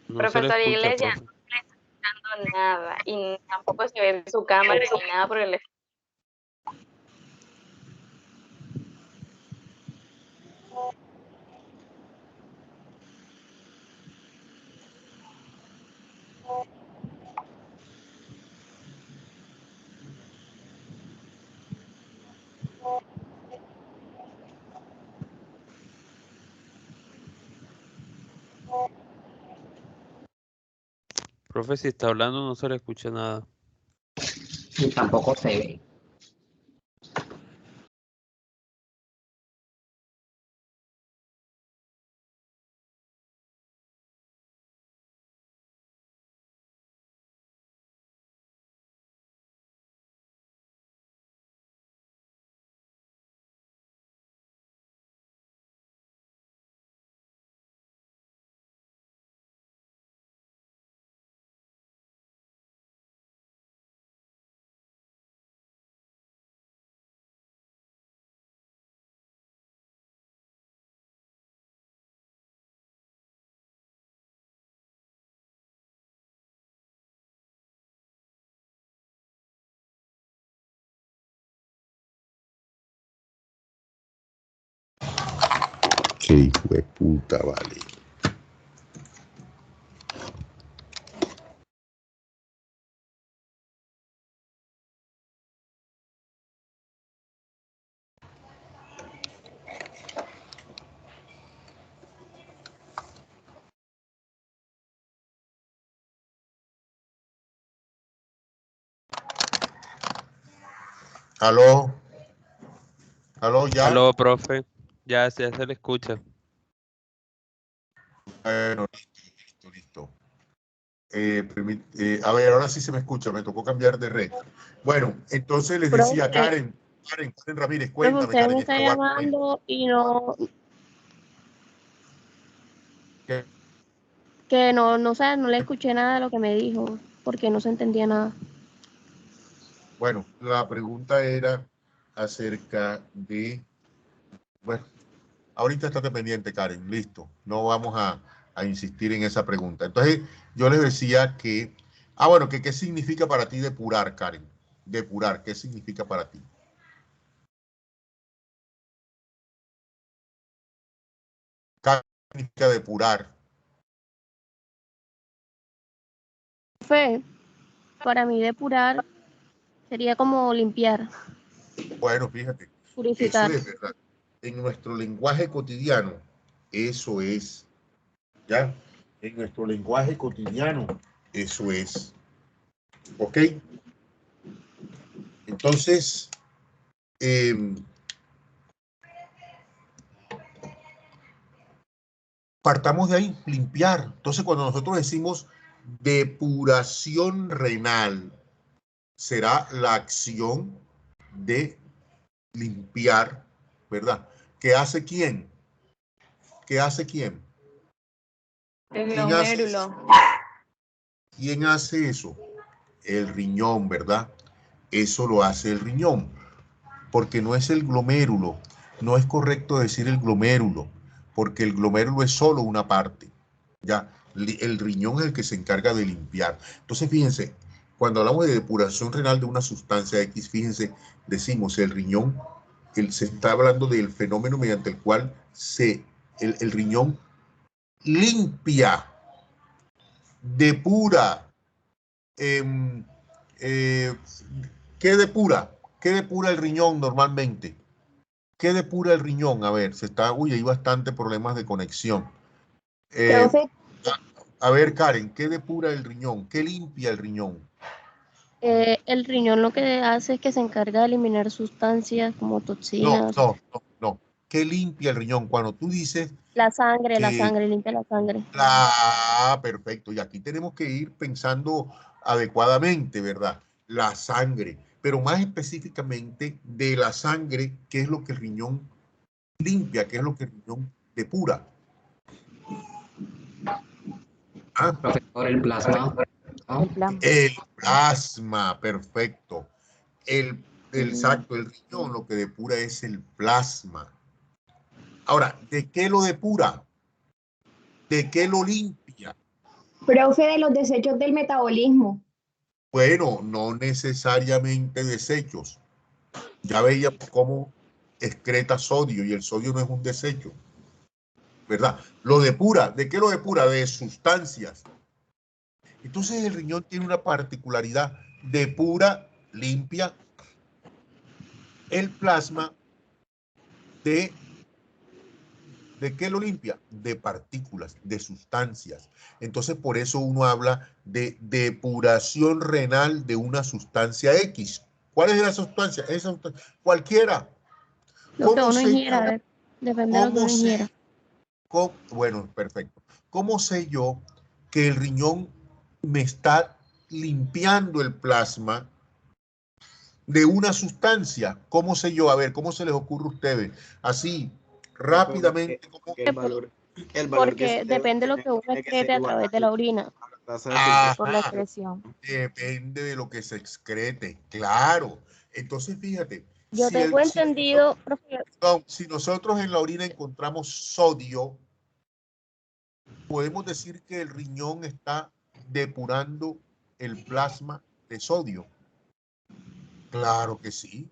No se le Profesor escucha, Iglesias, profe. no le está escuchando nada y tampoco se ve su cámara ni nada por el estilo. Profe, si está hablando no se le escucha nada. Y tampoco se ve. Qué hijo de puta, vale. Aló, aló, ya. Aló, profe. Ya se le escucha. Bueno, listo. A ver, ahora sí se me escucha, me tocó cambiar de red. Bueno, entonces les decía, Profe, Karen Ramírez, profe, cuéntame, usted Karen me está Escobar. llamando y no, ¿Qué? que no sé, no le escuché nada de lo que me dijo, porque no se entendía nada. Bueno, la pregunta era acerca de, bueno, ahorita estate pendiente, Karen, listo, no vamos a insistir en esa pregunta. Entonces, yo les decía que, bueno, que qué significa para ti depurar, Karen, depurar, ¿qué significa para ti? ¿Qué significa depurar? Profe, para mí depurar sería como limpiar, Bueno, fíjate, eso purificar. es verdad. en nuestro lenguaje cotidiano, eso es, ¿ya? En nuestro lenguaje cotidiano, eso es. ¿Ok? Entonces, partamos de ahí, limpiar. Entonces, cuando nosotros decimos depuración renal, será la acción de limpiar, ¿verdad? ¿Qué hace quién? ¿Qué hace quién? El ¿Quién hace glomérulo. eso? ¿Quién hace eso? El riñón, ¿verdad? Eso lo hace el riñón, porque no es el glomérulo. No es correcto decir el glomérulo, porque el glomérulo es solo una parte. Ya, el riñón es el que se encarga de limpiar. Entonces, fíjense, cuando hablamos de depuración renal de una sustancia X, fíjense, decimos el riñón, se está hablando del fenómeno mediante el cual el riñón limpia, depura. Eh, ¿Qué depura? ¿Qué depura el riñón normalmente? ¿Qué depura el riñón? A ver, hay bastante problemas de conexión. Profe, A ver, Karen, ¿qué depura el riñón? ¿Qué limpia el riñón? El riñón lo que hace es que se encarga de eliminar sustancias como No, toxinas. no, no, no. ¿Qué limpia el riñón? Cuando tú dices La que... sangre, limpia la sangre. Perfecto. Y aquí tenemos que ir pensando adecuadamente, ¿verdad? La sangre, pero más específicamente de la sangre, ¿qué es lo que el riñón limpia? ¿Qué es lo que el riñón depura? Profesor, el plasma. el plasma. El plasma, perfecto. Ujú. Exacto, el riñón lo que depura es el plasma. Ahora, ¿de qué lo depura? ¿De qué lo limpia? Profe, de los desechos del metabolismo. Bueno, no necesariamente desechos. Ya veíamos cómo excreta sodio y el sodio no es un desecho, ¿verdad? Lo depura. ¿De qué lo depura? De sustancias. Entonces el riñón tiene una particularidad. Depura, limpia el plasma ¿de qué lo limpia? De partículas, de sustancias. Entonces, por eso uno habla de depuración renal de una sustancia X. ¿Cuál es la sustancia? Cualquiera. Lo que ¿Cómo uno sé ingiera, yo? a ver, depende de lo que ¿Cómo uno ingiera. sé? Bueno, perfecto. ¿Cómo sé yo que el riñón me está limpiando el plasma de una sustancia? ¿Cómo sé yo? A ver, ¿cómo se les ocurre a ustedes? Así, rápidamente, ¿cómo? El valor que se Porque debe depende de lo tiene, que uno tiene que ser excrete a igual través de la orina, a la tasa de filtración. Por la Ajá, excreción. depende de lo que se excrete, claro. Entonces, fíjate, yo tengo entendido, profe, si nosotros en la orina encontramos sodio, podemos decir que el riñón está depurando el plasma de sodio. Claro que sí,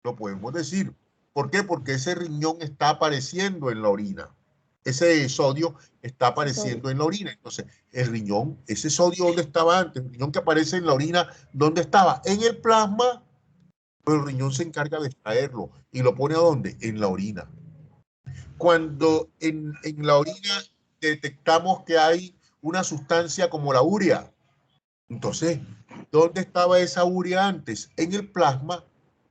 lo podemos decir. ¿Por qué? Porque ese riñón está apareciendo en la orina. Ese sodio está apareciendo en la orina. Entonces, el riñón, ese sodio, ¿dónde estaba antes? El riñón que aparece en la orina, ¿dónde estaba? En el plasma, pero el riñón se encarga de extraerlo. ¿Y lo pone a dónde? En la orina. Cuando en la orina detectamos que hay una sustancia como la urea, entonces, ¿dónde estaba esa urea antes? En el plasma,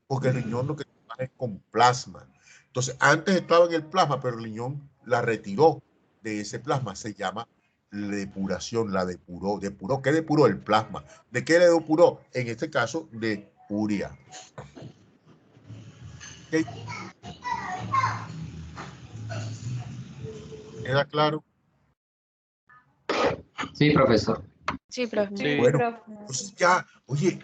porque el riñón lo que trabaja es con plasma. Entonces, antes estaba en el plasma, pero el riñón la retiró de ese plasma. Se llama depuración, la depuró. ¿Depuró? ¿Qué depuró? El plasma. ¿De qué le depuró? En este caso, de urea. ¿Okay? ¿Queda claro? Sí, profesor. Sí, profe. Sí, Bueno, profe. entonces ya, oye,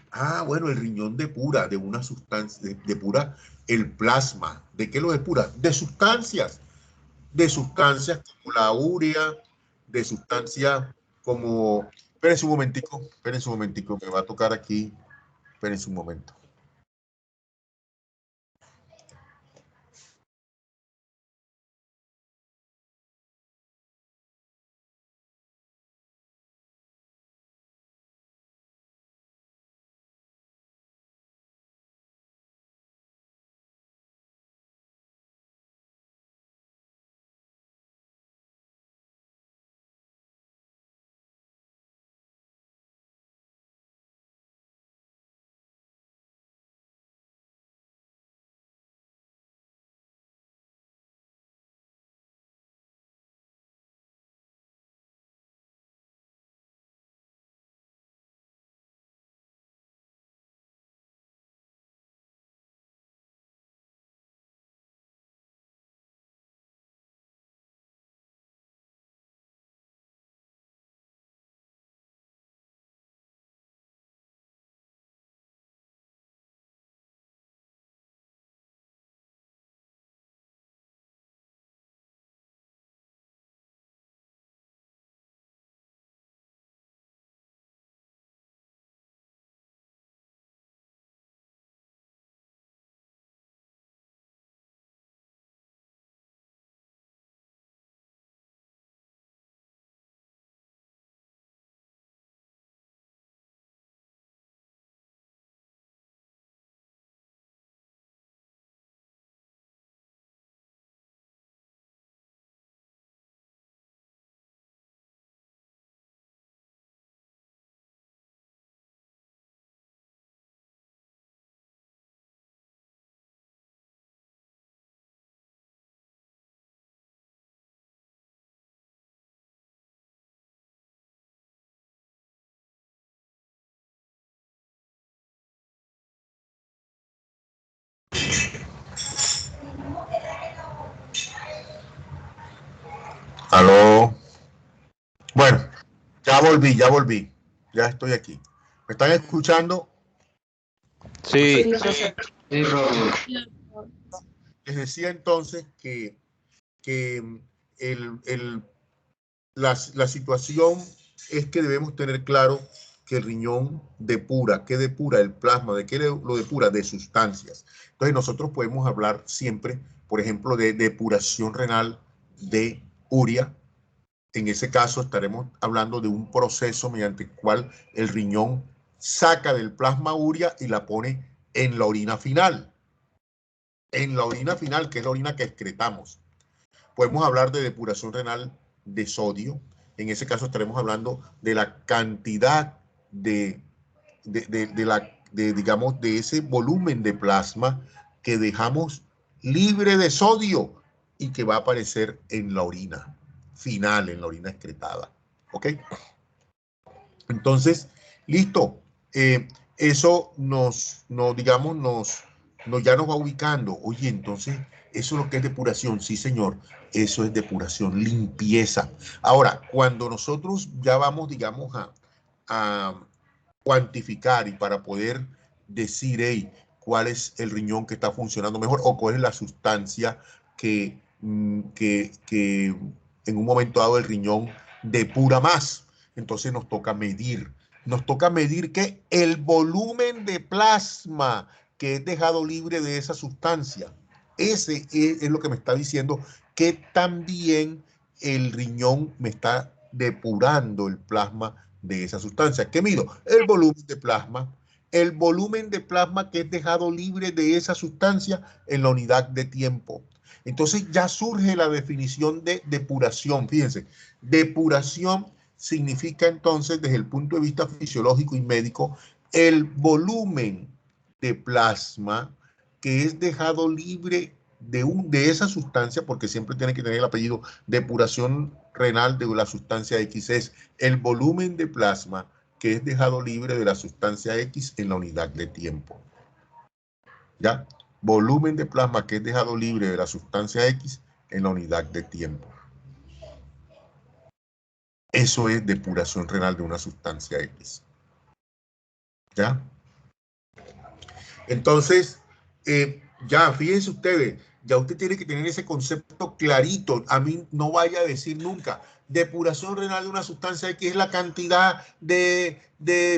bueno, el riñón depura de una sustancia, depura el plasma. ¿De qué lo depura? De sustancias como la urea, de sustancias como... Espérense un momentico, me va a tocar aquí, espérense un momento. Ya volví. Ya estoy aquí. ¿Me están escuchando? Sí. Les decía entonces que la situación es que debemos tener claro que el riñón depura. ¿Qué depura? El plasma. ¿De qué lo depura? De sustancias. Entonces nosotros podemos hablar siempre, por ejemplo, de depuración renal de urea. En ese caso estaremos hablando de un proceso mediante el cual el riñón saca del plasma urea y la pone en la orina final. En la orina final, que es la orina que excretamos. Podemos hablar de depuración renal de sodio. En ese caso estaremos hablando de la cantidad digamos, de ese volumen de plasma que dejamos libre de sodio y que va a aparecer en la orina final, en la orina excretada. ¿Ok? Entonces, listo. Eso ya nos va ubicando. Oye, entonces, ¿eso es lo que es depuración? Sí, señor. Eso es depuración, limpieza. Ahora, cuando nosotros ya vamos, digamos, a cuantificar y para poder decir, hey, cuál es el riñón que está funcionando mejor o cuál es la sustancia que en un momento dado el riñón depura más. Entonces nos toca medir. Nos toca medir que el volumen de plasma que es dejado libre de esa sustancia. Ese es lo que me está diciendo que también el riñón me está depurando el plasma de esa sustancia. ¿Qué mido? El volumen de plasma. El volumen de plasma que es dejado libre de esa sustancia en la unidad de tiempo. Entonces ya surge la definición de depuración. Fíjense, depuración significa entonces, desde el punto de vista fisiológico y médico, el volumen de plasma que es dejado libre de esa sustancia, porque siempre tiene que tener el apellido depuración renal de la sustancia X, es el volumen de plasma que es dejado libre de la sustancia X en la unidad de tiempo. ¿Ya? Volumen de plasma que es dejado libre de la sustancia X en la unidad de tiempo. Eso es depuración renal de una sustancia X. ¿Ya? Entonces, ya, fíjense ustedes, ya usted tiene que tener ese concepto clarito. A mí no vaya a decir nunca, depuración renal de una sustancia X es la cantidad de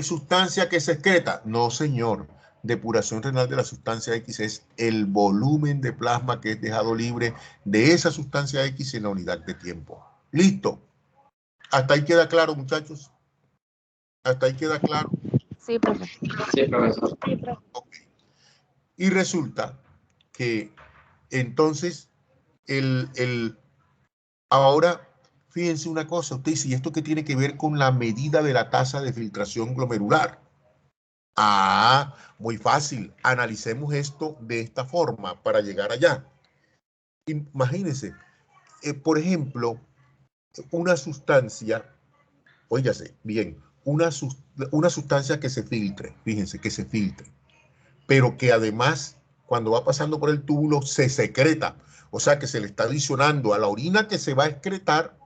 sustancia que se excreta. No, señor. Depuración renal de la sustancia X es el volumen de plasma que es dejado libre de esa sustancia X en la unidad de tiempo. Listo. ¿Hasta ahí queda claro, muchachos? ¿Hasta ahí queda claro? Sí, profesor. Sí, profesor. Okay. Y resulta que entonces ahora, fíjense una cosa, usted dice, ¿y esto qué tiene que ver con la medida de la tasa de filtración glomerular? Ah, muy fácil. Analicemos esto de esta forma para llegar allá. Imagínense, por ejemplo, una sustancia, óigase bien, una sustancia que se filtre, fíjense, que se filtre, pero que además, cuando va pasando por el túbulo, se secreta. O sea, que se le está adicionando a la orina que se va a excretar,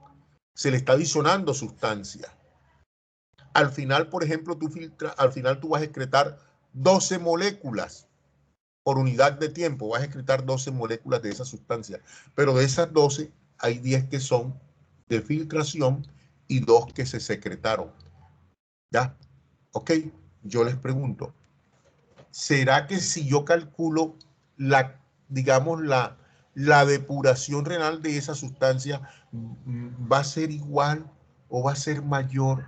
se le está adicionando sustancia. Al final, por ejemplo, al final tú vas a excretar 12 moléculas por unidad de tiempo, vas a excretar 12 moléculas de esa sustancia, pero de esas 12 hay 10 que son de filtración y 2 que se secretaron. ¿Ya? Ok, yo les pregunto, ¿será que si yo calculo digamos, la depuración renal de esa sustancia va a ser igual o va a ser mayor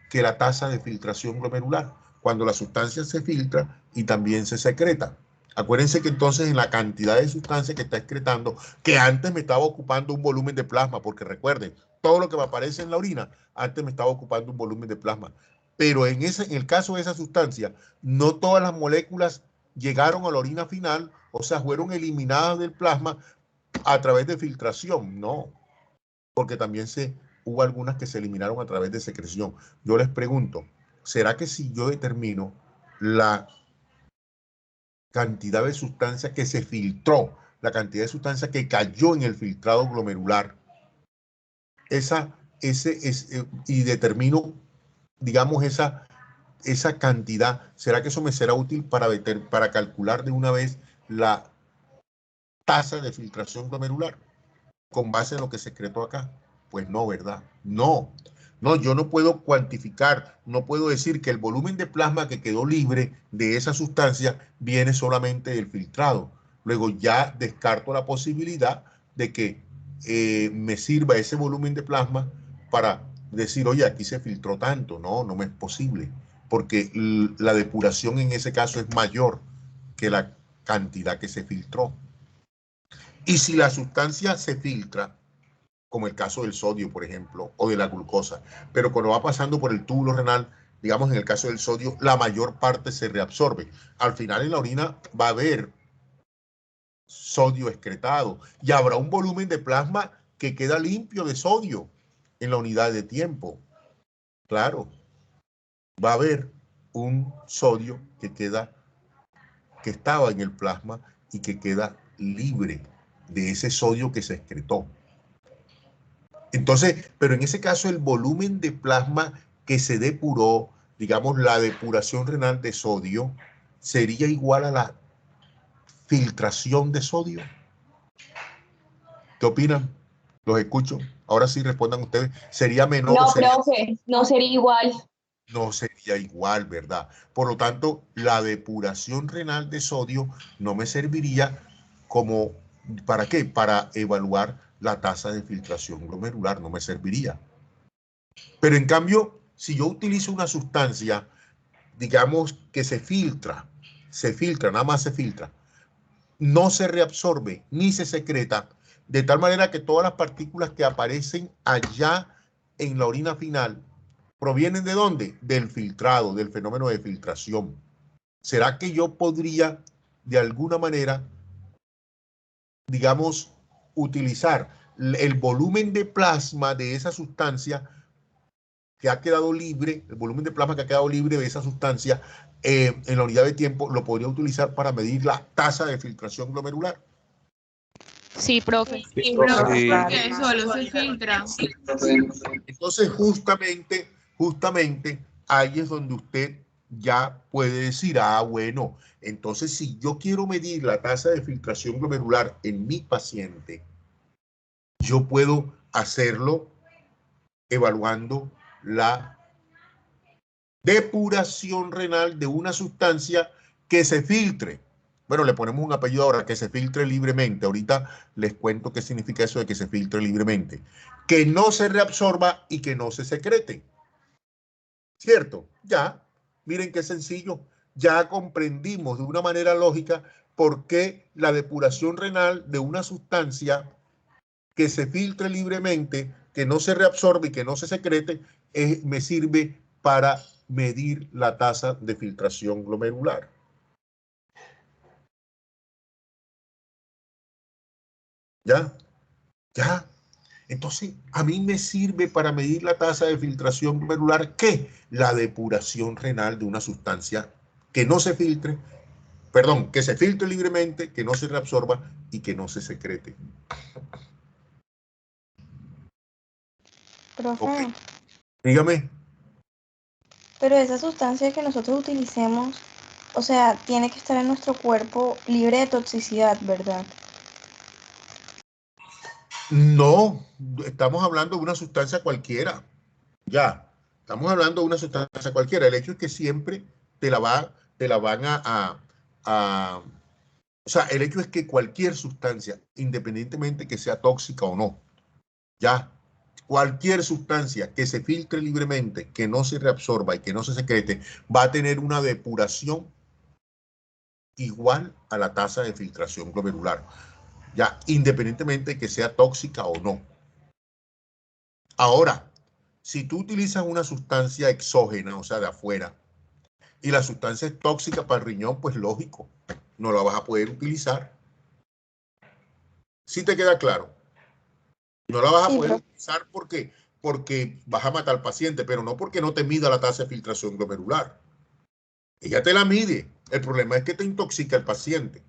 que la tasa de filtración glomerular? Cuando la sustancia se filtra y también se secreta. Acuérdense que entonces en la cantidad de sustancia que está excretando, que antes me estaba ocupando un volumen de plasma, porque recuerden, todo lo que me aparece en la orina, antes me estaba ocupando un volumen de plasma. Pero en el caso de esa sustancia, no todas las moléculas llegaron a la orina final, o sea, fueron eliminadas del plasma a través de filtración, no, porque también hubo algunas que se eliminaron a través de secreción. Yo les pregunto, ¿será que si yo determino la cantidad de sustancia que se filtró, la cantidad de sustancia que cayó en el filtrado glomerular, y determino digamos, esa cantidad? ¿Será que eso me será útil para calcular de una vez la tasa de filtración glomerular con base en lo que se secretó acá? Pues no, ¿verdad? No, yo no puedo cuantificar, no puedo decir que el volumen de plasma que quedó libre de esa sustancia viene solamente del filtrado. Luego ya descarto la posibilidad de que me sirva ese volumen de plasma para decir, oye, aquí se filtró tanto. No, no me es posible, porque la depuración en ese caso es mayor que la cantidad que se filtró. Y si la sustancia se filtra, como el caso del sodio, por ejemplo, o de la glucosa, pero cuando va pasando por el túbulo renal, digamos en el caso del sodio, la mayor parte se reabsorbe. Al final en la orina va a haber sodio excretado y habrá un volumen de plasma que queda limpio de sodio en la unidad de tiempo. Claro, va a haber un sodio que estaba en el plasma y que queda libre de ese sodio que se excretó. Entonces, pero en ese caso el volumen de plasma que se depuró, digamos la depuración renal de sodio, sería igual a la filtración de sodio. ¿Qué opinan? Los escucho. Ahora sí respondan ustedes. ¿Sería menor? No, profe, no sería igual. No sería igual, ¿verdad? Por lo tanto, la depuración renal de sodio no me serviría como, ¿para qué? Para evaluar la tasa de filtración glomerular, no me serviría. Pero en cambio, si yo utilizo una sustancia, digamos que se filtra, nada más se filtra, no se reabsorbe ni se secreta, de tal manera que todas las partículas que aparecen allá en la orina final provienen ¿de dónde? Del filtrado, del fenómeno de filtración. ¿Será que yo podría, de alguna manera, digamos, utilizar el volumen de plasma de esa sustancia que ha quedado libre, el volumen de plasma que ha quedado libre de esa sustancia en la unidad de tiempo, lo podría utilizar para medir la tasa de filtración glomerular? Sí, profe. Sí, profe, porque solo se filtra. Entonces, justamente ahí es donde usted ya puede decir, ah, bueno, entonces si yo quiero medir la tasa de filtración glomerular en mi paciente, yo puedo hacerlo evaluando la depuración renal de una sustancia que se filtre. Bueno, le ponemos un apellido ahora, que se filtre libremente. Ahorita les cuento qué significa eso de que se filtre libremente. Que no se reabsorba y que no se secrete. ¿Cierto? Ya, miren qué sencillo. Ya comprendimos de una manera lógica por qué la depuración renal de una sustancia que se filtre libremente, que no se reabsorbe y que no se secrete, me sirve para medir la tasa de filtración glomerular. ¿Ya? ¿Ya? Entonces, a mí me sirve para medir la tasa de filtración glomerular, ¿qué? La depuración renal de una sustancia que no se filtre, perdón, que se filtre libremente, que no se reabsorba y que no se secrete. Profe, Okay. Dígame. pero esa sustancia que nosotros utilicemos, o sea, tiene que estar en nuestro cuerpo libre de toxicidad, ¿verdad? No, estamos hablando de una sustancia cualquiera. Ya, estamos hablando de una sustancia cualquiera. El hecho es que siempre te la van o sea, el hecho es que cualquier sustancia, independientemente que sea tóxica o no, ya, cualquier sustancia que se filtre libremente, que no se reabsorba y que no se secrete, va a tener una depuración igual a la tasa de filtración glomerular, ya, independientemente de que sea tóxica o no. Ahora, si tú utilizas una sustancia exógena, o sea, de afuera, y la sustancia es tóxica para el riñón, pues lógico, no la vas a poder utilizar. ¿Sí te queda claro? No la vas a poder utilizar porque vas a matar al paciente, pero no porque no te mida la tasa de filtración glomerular. Ella te la mide. El problema es que te intoxica el paciente.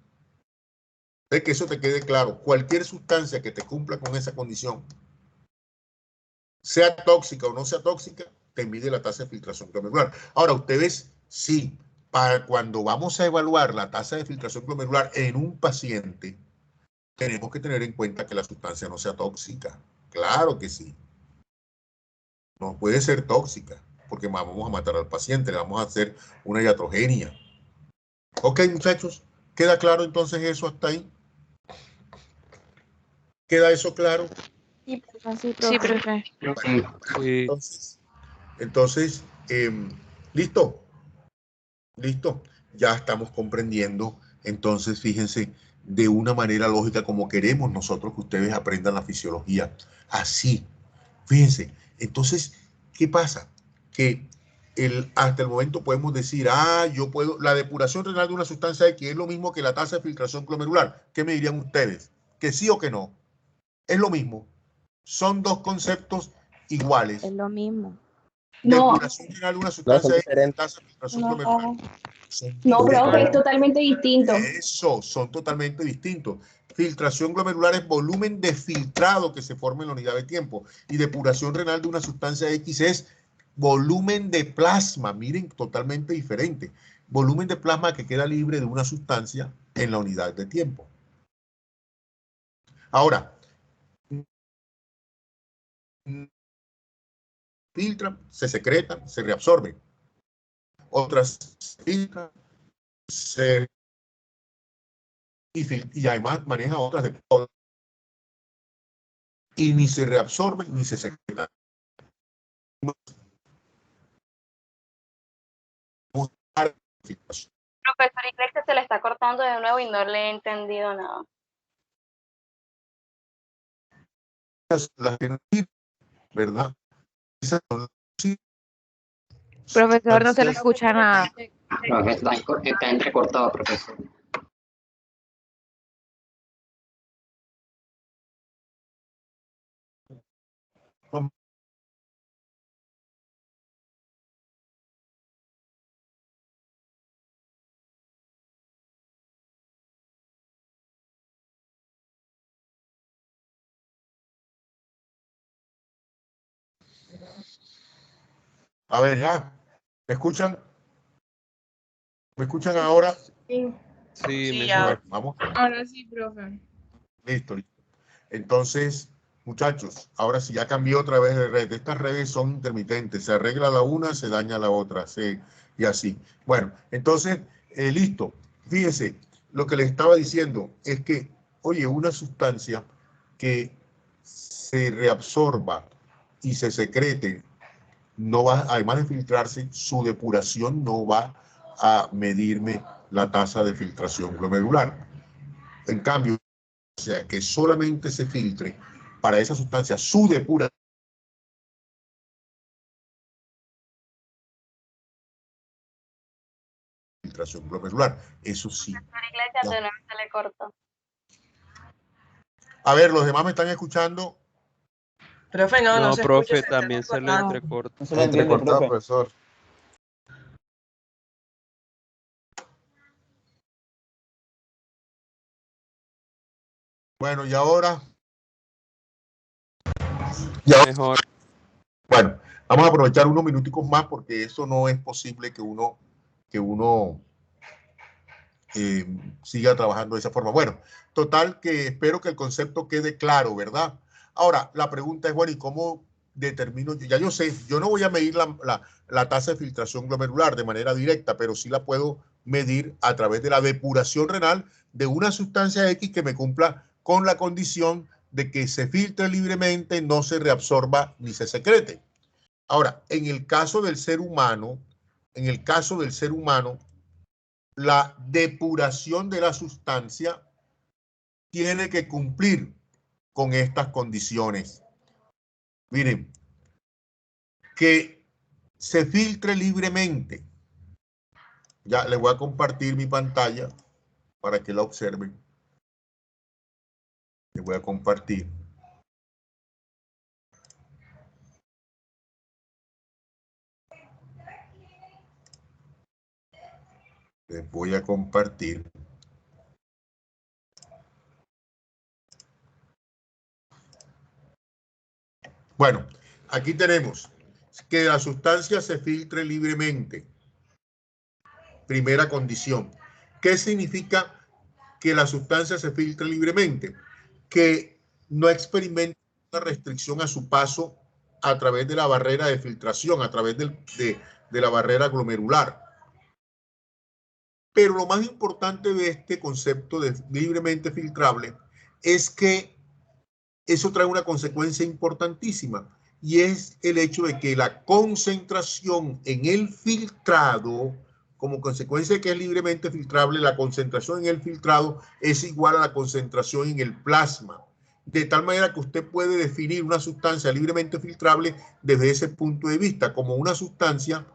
Es que eso te quede claro. Cualquier sustancia que te cumpla con esa condición, sea tóxica o no sea tóxica, te mide la tasa de filtración glomerular. Ahora, ustedes sí, cuando vamos a evaluar la tasa de filtración glomerular en un paciente, tenemos que tener en cuenta que la sustancia no sea tóxica. Claro que sí. No puede ser tóxica, porque vamos a matar al paciente, le vamos a hacer una iatrogenia. Ok, muchachos, ¿queda claro entonces eso hasta ahí? ¿Queda eso claro? Sí, profe. Bueno, entonces ¿listo? ¿Listo? Ya estamos comprendiendo, entonces, fíjense, de una manera lógica como queremos nosotros que ustedes aprendan la fisiología. Así, fíjense. Entonces, ¿qué pasa? Que hasta el momento podemos decir, yo puedo, la depuración renal de una sustancia X es lo mismo que la tasa de filtración glomerular. ¿Qué me dirían ustedes? ¿Que sí o que no? Es lo mismo. Son dos conceptos iguales. Es lo mismo. Depuración renal de una sustancia X y tasa de filtración glomerular. No, profe, es totalmente distinto. Eso, son totalmente distintos. Filtración glomerular es volumen de filtrado que se forma en la unidad de tiempo. Y depuración renal de una sustancia X es volumen de plasma. Miren, totalmente diferente. Volumen de plasma que queda libre de una sustancia en la unidad de tiempo. Ahora, filtran, se secretan, se reabsorben. Otras filtran, y además maneja otras de todo. Y ni se reabsorben ni se secretan. Profesor Iglesias se le está cortando de nuevo y no le he entendido nada. Las que no, ¿verdad? Esas son Profesor, no se le escucha nada. Está entrecortado, profesor. A ver, ya. ¿Me escuchan? ¿Me escuchan ahora? Sí. Sí, Bueno, vamos. Ahora sí, profe. Listo, listo. Entonces, muchachos, ahora sí ya cambié otra vez de red. Estas redes son intermitentes. Se arregla la una, se daña la otra. Y así. Bueno, entonces, listo. Fíjense, lo que les estaba diciendo es que, oye, una sustancia que se reabsorba y se secrete, no va, además de filtrarse, su depuración no va a medirme la tasa de filtración glomerular. En cambio, o sea, que solamente se filtre para esa sustancia su depuración. Filtración glomerular, eso sí. Iglesias de nuevo se le cortó. A ver, los demás me están escuchando. Profe, no se profe, escucha, también se le entrecorta. No se le entiende, Entrecortado, profe. profesor. Bueno, y ahora. Mejor. Bueno, vamos a aprovechar unos minuticos más porque eso no es posible que uno siga trabajando de esa forma. Bueno, total que espero que el concepto quede claro, ¿verdad? Ahora, la pregunta es, bueno, ¿y cómo determino? Ya yo sé, yo no voy a medir la tasa de filtración glomerular de manera directa, pero sí la puedo medir a través de la depuración renal de una sustancia X que me cumpla con la condición de que se filtre libremente, no se reabsorba ni se secrete. Ahora, en el caso del ser humano, la depuración de la sustancia tiene que cumplir con estas condiciones. Miren, que se filtre libremente. Ya les voy a compartir mi pantalla para que la observen. Les voy a compartir. Les voy a compartir. Bueno, aquí tenemos. que la sustancia se filtre libremente. Primera condición. ¿Qué significa que la sustancia se filtre libremente? Que no experimente una restricción a su paso a través de la barrera de filtración, a través de la barrera glomerular. Pero lo más importante de este concepto de libremente filtrable es que eso trae una consecuencia importantísima, y es el hecho de que la concentración en el filtrado, como consecuencia de que es libremente filtrable, la concentración en el filtrado es igual a la concentración en el plasma. De tal manera que usted puede definir una sustancia libremente filtrable desde ese punto de vista, como una sustancia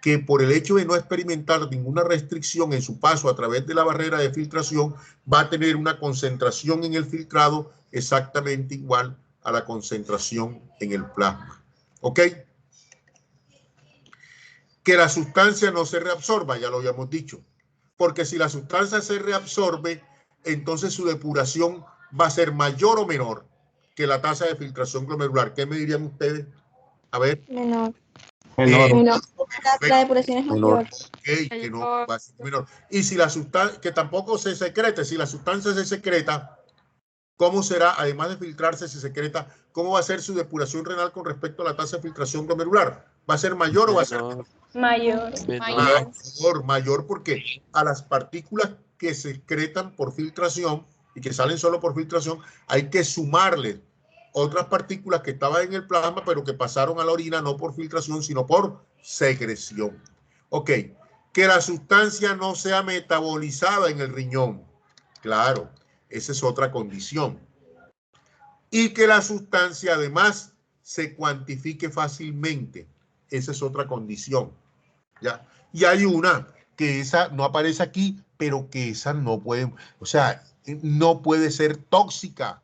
que por el hecho de no experimentar ninguna restricción en su paso a través de la barrera de filtración, va a tener una concentración en el filtrado exactamente igual a la concentración en el plasma. ¿Ok? Que la sustancia no se reabsorba, ya lo habíamos dicho. Porque si la sustancia se reabsorbe, entonces su depuración va a ser mayor o menor que la tasa de filtración glomerular. ¿Qué me dirían ustedes? A ver. Menor. Menor. La depuración es mayor. Okay, que no va a ser menor. Y si la sustancia, que tampoco se secrete, si la sustancia se secreta, ¿cómo será? Además de filtrarse, se secreta, ¿cómo va a ser su depuración renal con respecto a la tasa de filtración glomerular? ¿Va a ser mayor o va a ser menor? Mayor. Mayor, porque a las partículas que se secretan por filtración y que salen solo por filtración, hay que sumarle otras partículas que estaban en el plasma, pero que pasaron a la orina no por filtración, sino por secreción. Ok, que la sustancia no sea metabolizada en el riñón. Claro, esa es otra condición. Y que la sustancia además se cuantifique fácilmente. Esa es otra condición. ¿Ya? Y hay una que esa no aparece aquí, pero que esa no puede, o sea, no puede ser tóxica.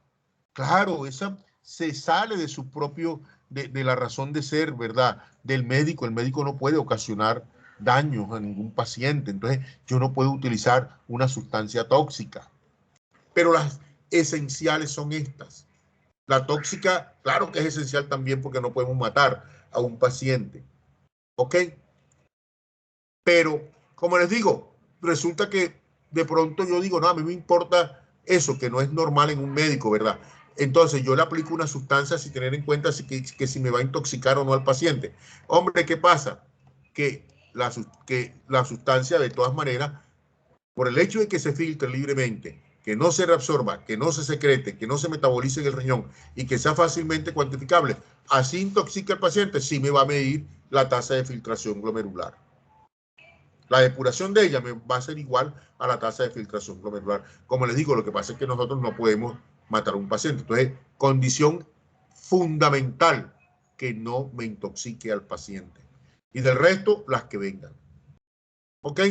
Claro, esa se sale de su propio, de la razón de ser, ¿verdad? Del médico. El médico no puede ocasionar daños a ningún paciente. Entonces, yo no puedo utilizar una sustancia tóxica. Pero las esenciales son estas. La tóxica, claro que es esencial también porque no podemos matar a un paciente. ¿Ok? Pero, como les digo, resulta que de pronto yo digo, no, a mí me importa eso, que no es normal en un médico, ¿verdad? Entonces yo le aplico una sustancia sin tener en cuenta que si me va a intoxicar o no al paciente. Hombre, ¿qué pasa? Que la sustancia, de todas maneras, por el hecho de que se filtre libremente, que no se reabsorba, que no se secrete, que no se metabolice en el riñón y que sea fácilmente cuantificable, así intoxica al paciente, sí me va a medir la tasa de filtración glomerular. La depuración de ella me va a ser igual a la tasa de filtración glomerular. Como les digo, lo que pasa es que nosotros no podemos matar a un paciente. Entonces, condición fundamental, que no me intoxique al paciente. Y del resto, las que vengan. ¿Ok?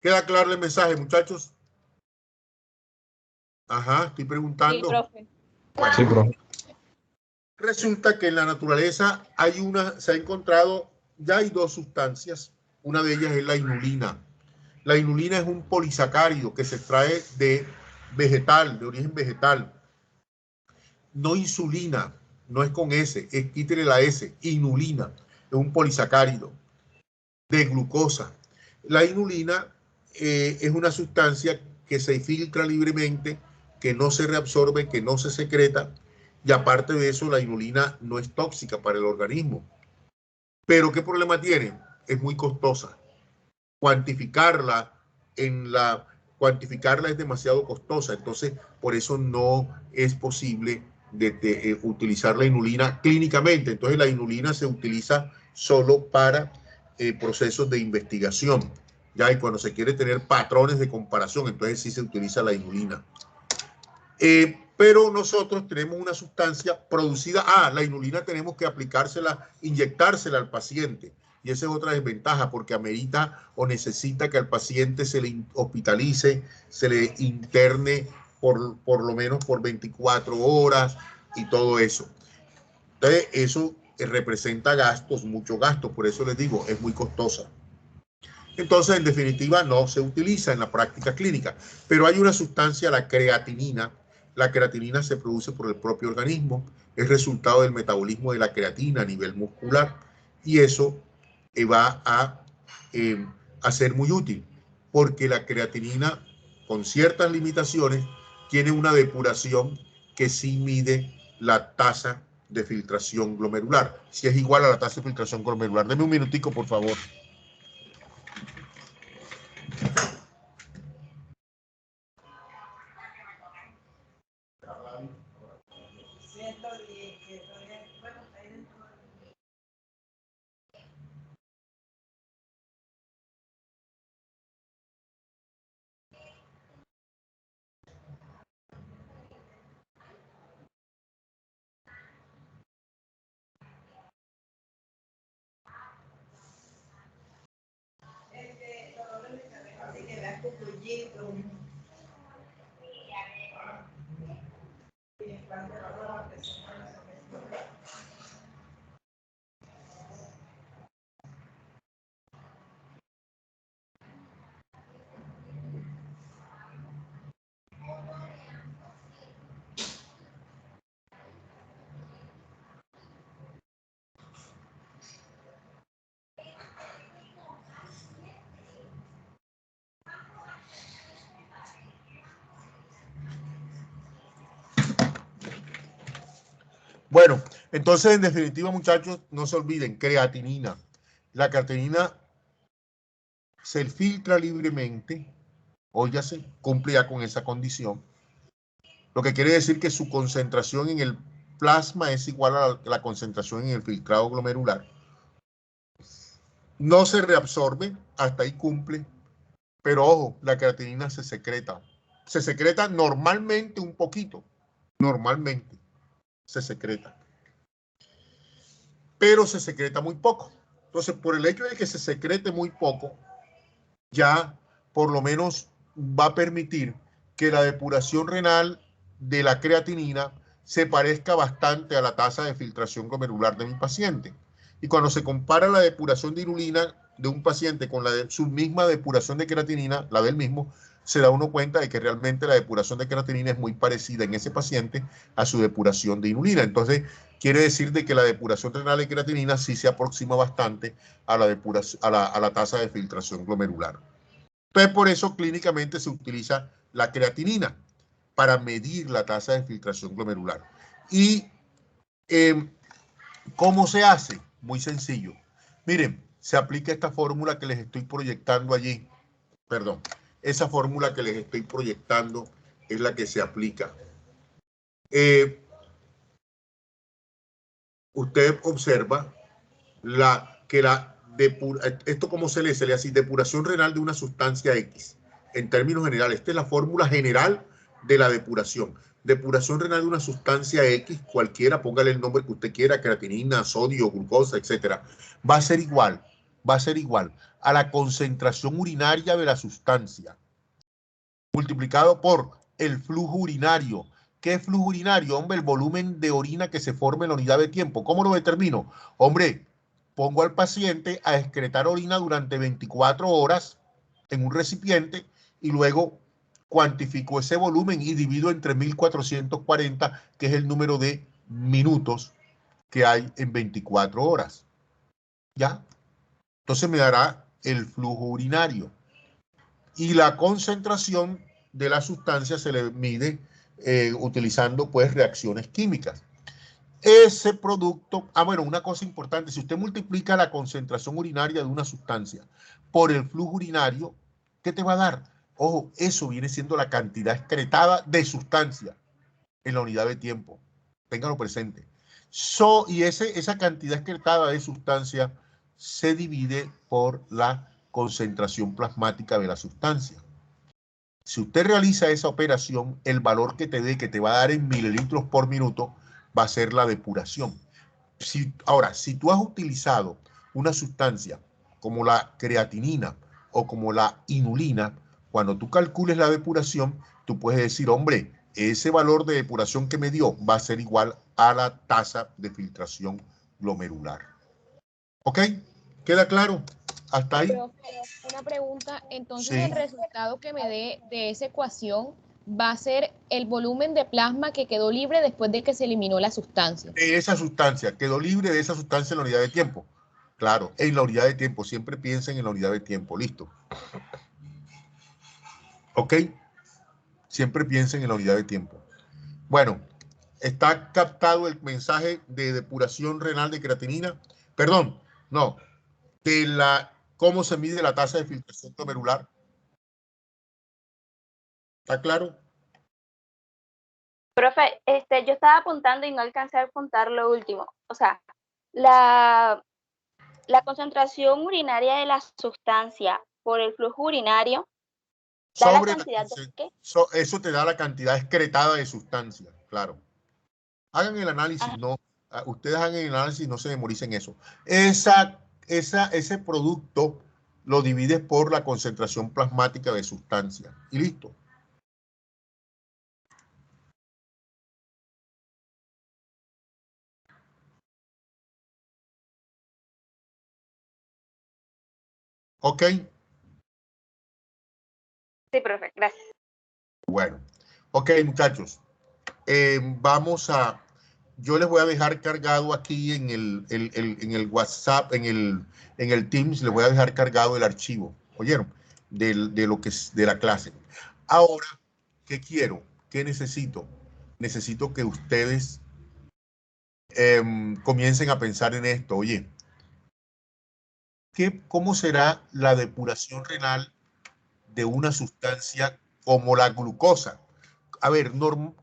¿Queda claro el mensaje, muchachos? Ajá, estoy preguntando. Sí, profe. Bueno, Sí, profe. resulta que en la naturaleza se ha encontrado, ya hay dos sustancias. Una de ellas es la inulina. La inulina es un polisacárido que se extrae de vegetal, de origen vegetal. No insulina, no es con S, es quítele la S, inulina. Es un polisacárido de glucosa. La inulina es una sustancia que se filtra libremente, que no se reabsorbe, que no se secreta, y aparte de eso, la inulina no es tóxica para el organismo. Pero ¿qué problema tiene? Es muy costosa. Cuantificarla es demasiado costosa, entonces por eso no es posible utilizar la inulina clínicamente. Entonces la inulina se utiliza solo para procesos de investigación, ya, y cuando se quiere tener patrones de comparación, entonces sí se utiliza la inulina. Pero nosotros tenemos una sustancia producida, la inulina tenemos que aplicársela, inyectársela al paciente. Y esa es otra desventaja, porque amerita o necesita que al paciente se le hospitalice, se le interne por lo menos por 24 horas y todo eso. Entonces, eso representa gastos, muchos gastos, por eso les digo, es muy costosa. Entonces, en definitiva, no se utiliza en la práctica clínica. Pero hay una sustancia, la creatinina. La creatinina se produce por el propio organismo, es resultado del metabolismo de la creatina a nivel muscular. Y eso va a ser muy útil, porque la creatinina, con ciertas limitaciones, tiene una depuración que sí mide la tasa de filtración glomerular, si es igual a la tasa de filtración glomerular. Deme un minutico, por favor. Bueno, entonces, en definitiva, muchachos, no se olviden, creatinina. La creatinina se filtra libremente, óyase, cumple ya con esa condición. Lo que quiere decir que su concentración en el plasma es igual a la concentración en el filtrado glomerular. No se reabsorbe, hasta ahí cumple, pero ojo, la creatinina se secreta. Se secreta normalmente un poquito, normalmente se secreta, pero se secreta muy poco. Entonces, por el hecho de que se secrete muy poco, ya por lo menos va a permitir que la depuración renal de la creatinina se parezca bastante a la tasa de filtración glomerular de mi paciente. Y cuando se compara la depuración de inulina de un paciente con su misma depuración de creatinina, la del mismo, se da uno cuenta de que realmente la depuración de creatinina es muy parecida en ese paciente a su depuración de inulina. Entonces, quiere decir de que la depuración renal de creatinina sí se aproxima bastante a la tasa de filtración glomerular. Entonces, por eso clínicamente se utiliza la creatinina para medir la tasa de filtración glomerular. ¿Y cómo se hace? Muy sencillo. Miren, se aplica esta fórmula que les estoy proyectando allí. Perdón, esa fórmula que les estoy proyectando es la que se aplica. Usted observa esto como se lee así, depuración renal de una sustancia X. En términos generales, esta es la fórmula general de la depuración. Depuración renal de una sustancia X, cualquiera, póngale el nombre que usted quiera, creatinina, sodio, glucosa, etcétera. Va a ser igual a la concentración urinaria de la sustancia, multiplicado por el flujo urinario. ¿Qué es flujo urinario? Hombre, el volumen de orina que se forma en la unidad de tiempo. ¿Cómo lo determino? Hombre, pongo al paciente a excretar orina durante 24 horas en un recipiente y luego cuantifico ese volumen y divido entre 1440, que es el número de minutos que hay en 24 horas. ¿Ya? Entonces me dará el flujo urinario. Y la concentración de la sustancia se le mide utilizando pues reacciones químicas. Ese producto, bueno, una cosa importante, si usted multiplica la concentración urinaria de una sustancia por el flujo urinario, ¿qué te va a dar? Ojo, eso viene siendo la cantidad excretada de sustancia en la unidad de tiempo. Ténganlo presente. Y esa cantidad excretada de sustancia se divide por la concentración plasmática de la sustancia. Si usted realiza esa operación, el valor que te dé, que te va a dar en mililitros por minuto, va a ser la depuración. Ahora, si tú has utilizado una sustancia como la creatinina o como la inulina, cuando tú calcules la depuración, tú puedes decir, hombre, ese valor de depuración que me dio va a ser igual a la tasa de filtración glomerular. ¿Ok? ¿Queda claro? Hasta ahí. Profe, una pregunta, entonces Sí. el resultado que me dé de esa ecuación va a ser el volumen de plasma que quedó libre después de que se eliminó la sustancia. Esa sustancia, quedó libre de esa sustancia en la unidad de tiempo. Claro, en la unidad de tiempo. Siempre piensen en la unidad de tiempo. Listo. ¿Ok? Siempre piensen en la unidad de tiempo. Bueno, ¿está captado el mensaje de depuración renal de creatinina? Perdón, no. De la, ¿cómo se mide la tasa de filtración glomerular? ¿Está claro? Profe, yo estaba apuntando y no alcancé a apuntar lo último. O sea, la concentración urinaria de la sustancia por el flujo urinario da la cantidad de qué? Eso te da la cantidad excretada de sustancia, claro. Hagan el análisis, no. Ustedes hagan el análisis, no se memoricen eso. Ese producto lo divides por la concentración plasmática de sustancia. Y listo. ¿Ok? Sí, profe, gracias. Bueno. Ok, muchachos. Vamos a... Yo les voy a dejar cargado aquí en el WhatsApp, en el Teams, les voy a dejar cargado el archivo, ¿oyeron? De lo que es de la clase. Ahora, ¿qué quiero? ¿Qué necesito? Necesito que ustedes comiencen a pensar en esto. Oye, ¿cómo será la depuración renal de una sustancia como la glucosa? A ver, en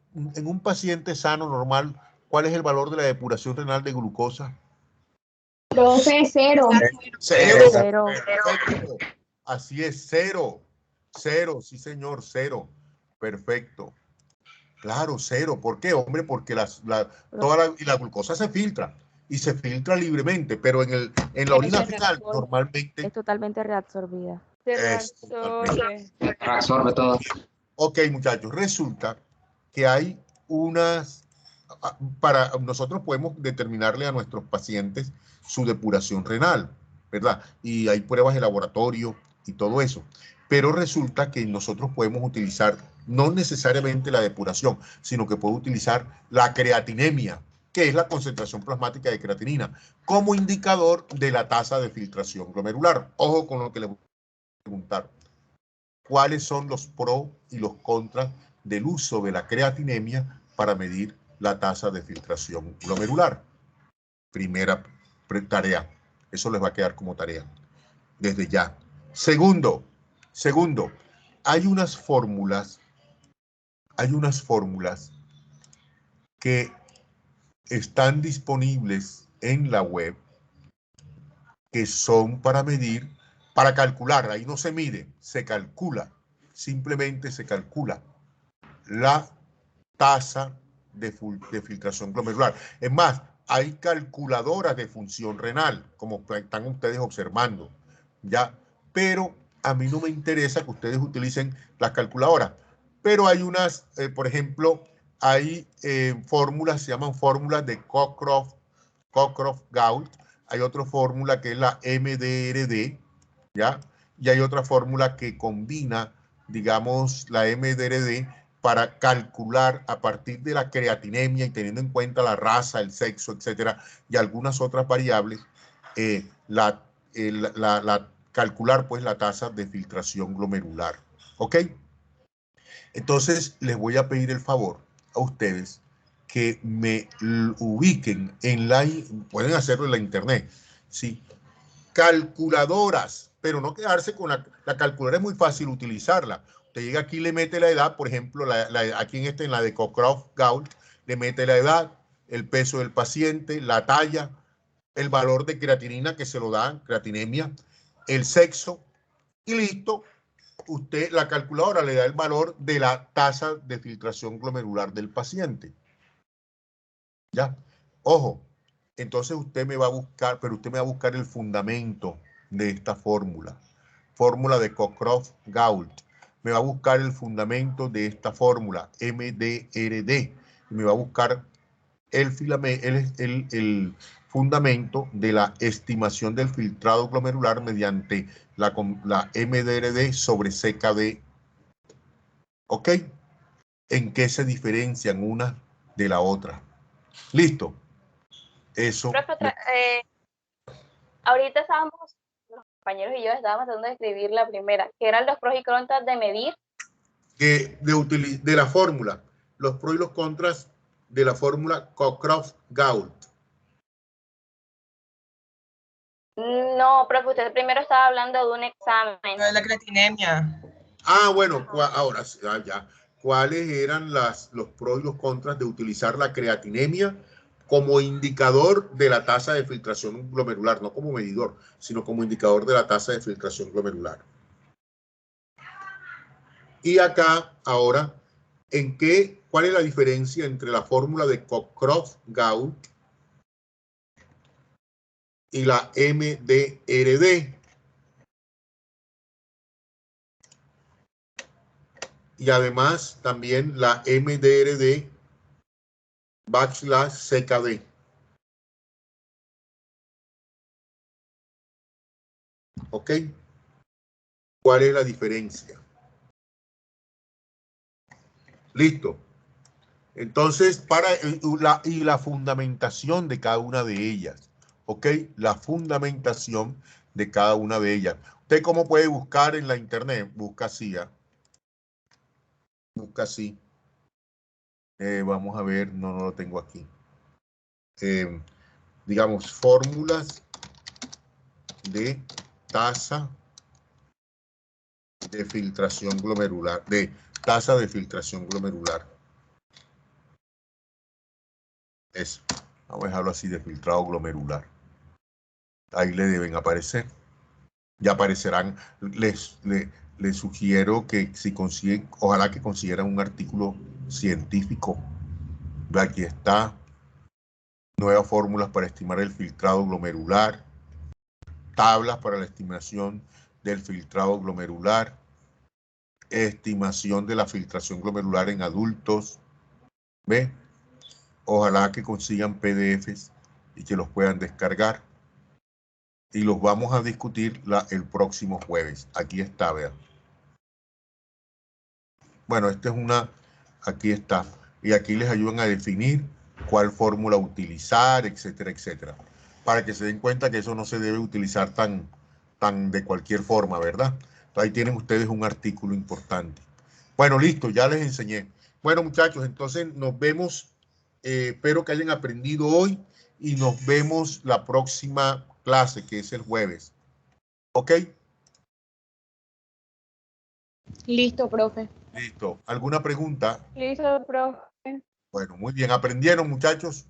un paciente sano, normal, ¿cuál es el valor de la depuración renal de glucosa? Profe, 0. Cero. Cero. Perfecto. Así es, 0. 0, sí señor, 0. Perfecto. Claro, 0. ¿Por qué, hombre? Porque la glucosa se filtra y se filtra libremente, pero en la orina fecal normalmente Es totalmente reabsorbida. Reabsorbe todo. Ok, muchachos, resulta que hay nosotros podemos determinarle a nuestros pacientes su depuración renal, ¿verdad? Y hay pruebas de laboratorio y todo eso. Pero resulta que nosotros podemos utilizar no necesariamente la depuración, sino que podemos utilizar la creatinemia, que es la concentración plasmática de creatinina, como indicador de la tasa de filtración glomerular. Ojo con lo que le voy a preguntar. ¿Cuáles son los pros y los contras del uso de la creatinemia para medir la tasa de filtración glomerular? Primera tarea. Eso les va a quedar como tarea desde ya. Segundo, hay unas fórmulas que están disponibles en la web que son para medir, para calcular. Ahí no se mide, se calcula. Simplemente se calcula la tasa de filtración glomerular. Es más, hay calculadoras de función renal, como están ustedes observando, ¿ya? Pero a mí no me interesa que ustedes utilicen las calculadoras. Pero hay unas, por ejemplo, hay fórmulas, se llaman fórmulas de Cockcroft-Gault. Hay otra fórmula que es la MDRD, ¿ya? Y hay otra fórmula que combina, digamos, la MDRD para calcular a partir de la creatinemia y teniendo en cuenta la raza, el sexo, etcétera, y algunas otras variables, calcular pues la tasa de filtración glomerular. ¿Ok? Entonces les voy a pedir el favor a ustedes que me ubiquen pueden hacerlo en la internet, ¿sí? Calculadoras, pero no quedarse con la calculadora, es muy fácil utilizarla. Usted llega aquí y le mete la edad, por ejemplo, aquí en la de Cockcroft-Gault, le mete la edad, el peso del paciente, la talla, el valor de creatinina que se lo dan, creatinemia, el sexo, y listo. Usted, la calculadora le da el valor de la tasa de filtración glomerular del paciente. ¿Ya? Ojo, entonces usted me va a buscar, pero usted me va a buscar el fundamento de esta fórmula. Fórmula de Cockcroft-Gault. Me va a buscar el fundamento de esta fórmula, MDRD. Y me va a buscar el fundamento de la estimación del filtrado glomerular mediante la MDRD sobre CKD. ¿Ok? ¿En qué se diferencian una de la otra? ¿Listo? Eso. Profe, ahorita estábamos, los compañeros y yo estábamos tratando de escribir la primera, que eran los pros y contras de medir. De la fórmula, los pros y los contras de la fórmula Cockcroft-Gault. No, profe, usted primero estaba hablando de un examen. La creatinemia. Ah, bueno, ahora ya. ¿Cuáles eran los pros y los contras de utilizar la creatinemia como indicador de la tasa de filtración glomerular? No como medidor, sino como indicador de la tasa de filtración glomerular. Y acá, ahora, ¿cuál es la diferencia entre la fórmula de Cockcroft-Gault y la MDRD? Y además también la MDRD / CKD. ¿Ok? ¿Cuál es la diferencia? Listo. Entonces, la fundamentación de cada una de ellas. ¿Ok? La fundamentación de cada una de ellas. ¿Usted cómo puede buscar en la internet? Busca así, ¿eh? Busca así. Vamos a ver, no lo tengo aquí. Digamos, fórmulas de tasa de filtración glomerular, tasa de filtración glomerular. Eso. Vamos a dejarlo así, de filtrado glomerular. Ahí le deben aparecer. Ya aparecerán. Les sugiero que si consiguen, ojalá que consiguieran un artículo científico. Aquí está. Nuevas fórmulas para estimar el filtrado glomerular. Tablas para la estimación del filtrado glomerular. Estimación de la filtración glomerular en adultos. ¿Ve? Ojalá que consigan PDFs y que los puedan descargar. Y los vamos a discutir el próximo jueves. Aquí está, vean. Bueno, esta es aquí está. Y aquí les ayudan a definir cuál fórmula utilizar, etcétera, etcétera. Para que se den cuenta que eso no se debe utilizar tan de cualquier forma, ¿verdad? Entonces, ahí tienen ustedes un artículo importante. Bueno, listo, ya les enseñé. Bueno, muchachos, entonces nos vemos. Espero que hayan aprendido hoy y nos vemos la próxima clase, que es el jueves. ¿Ok? Listo, profe. Listo. ¿Alguna pregunta? Listo, profe. Bueno, muy bien. ¿Aprendieron, muchachos?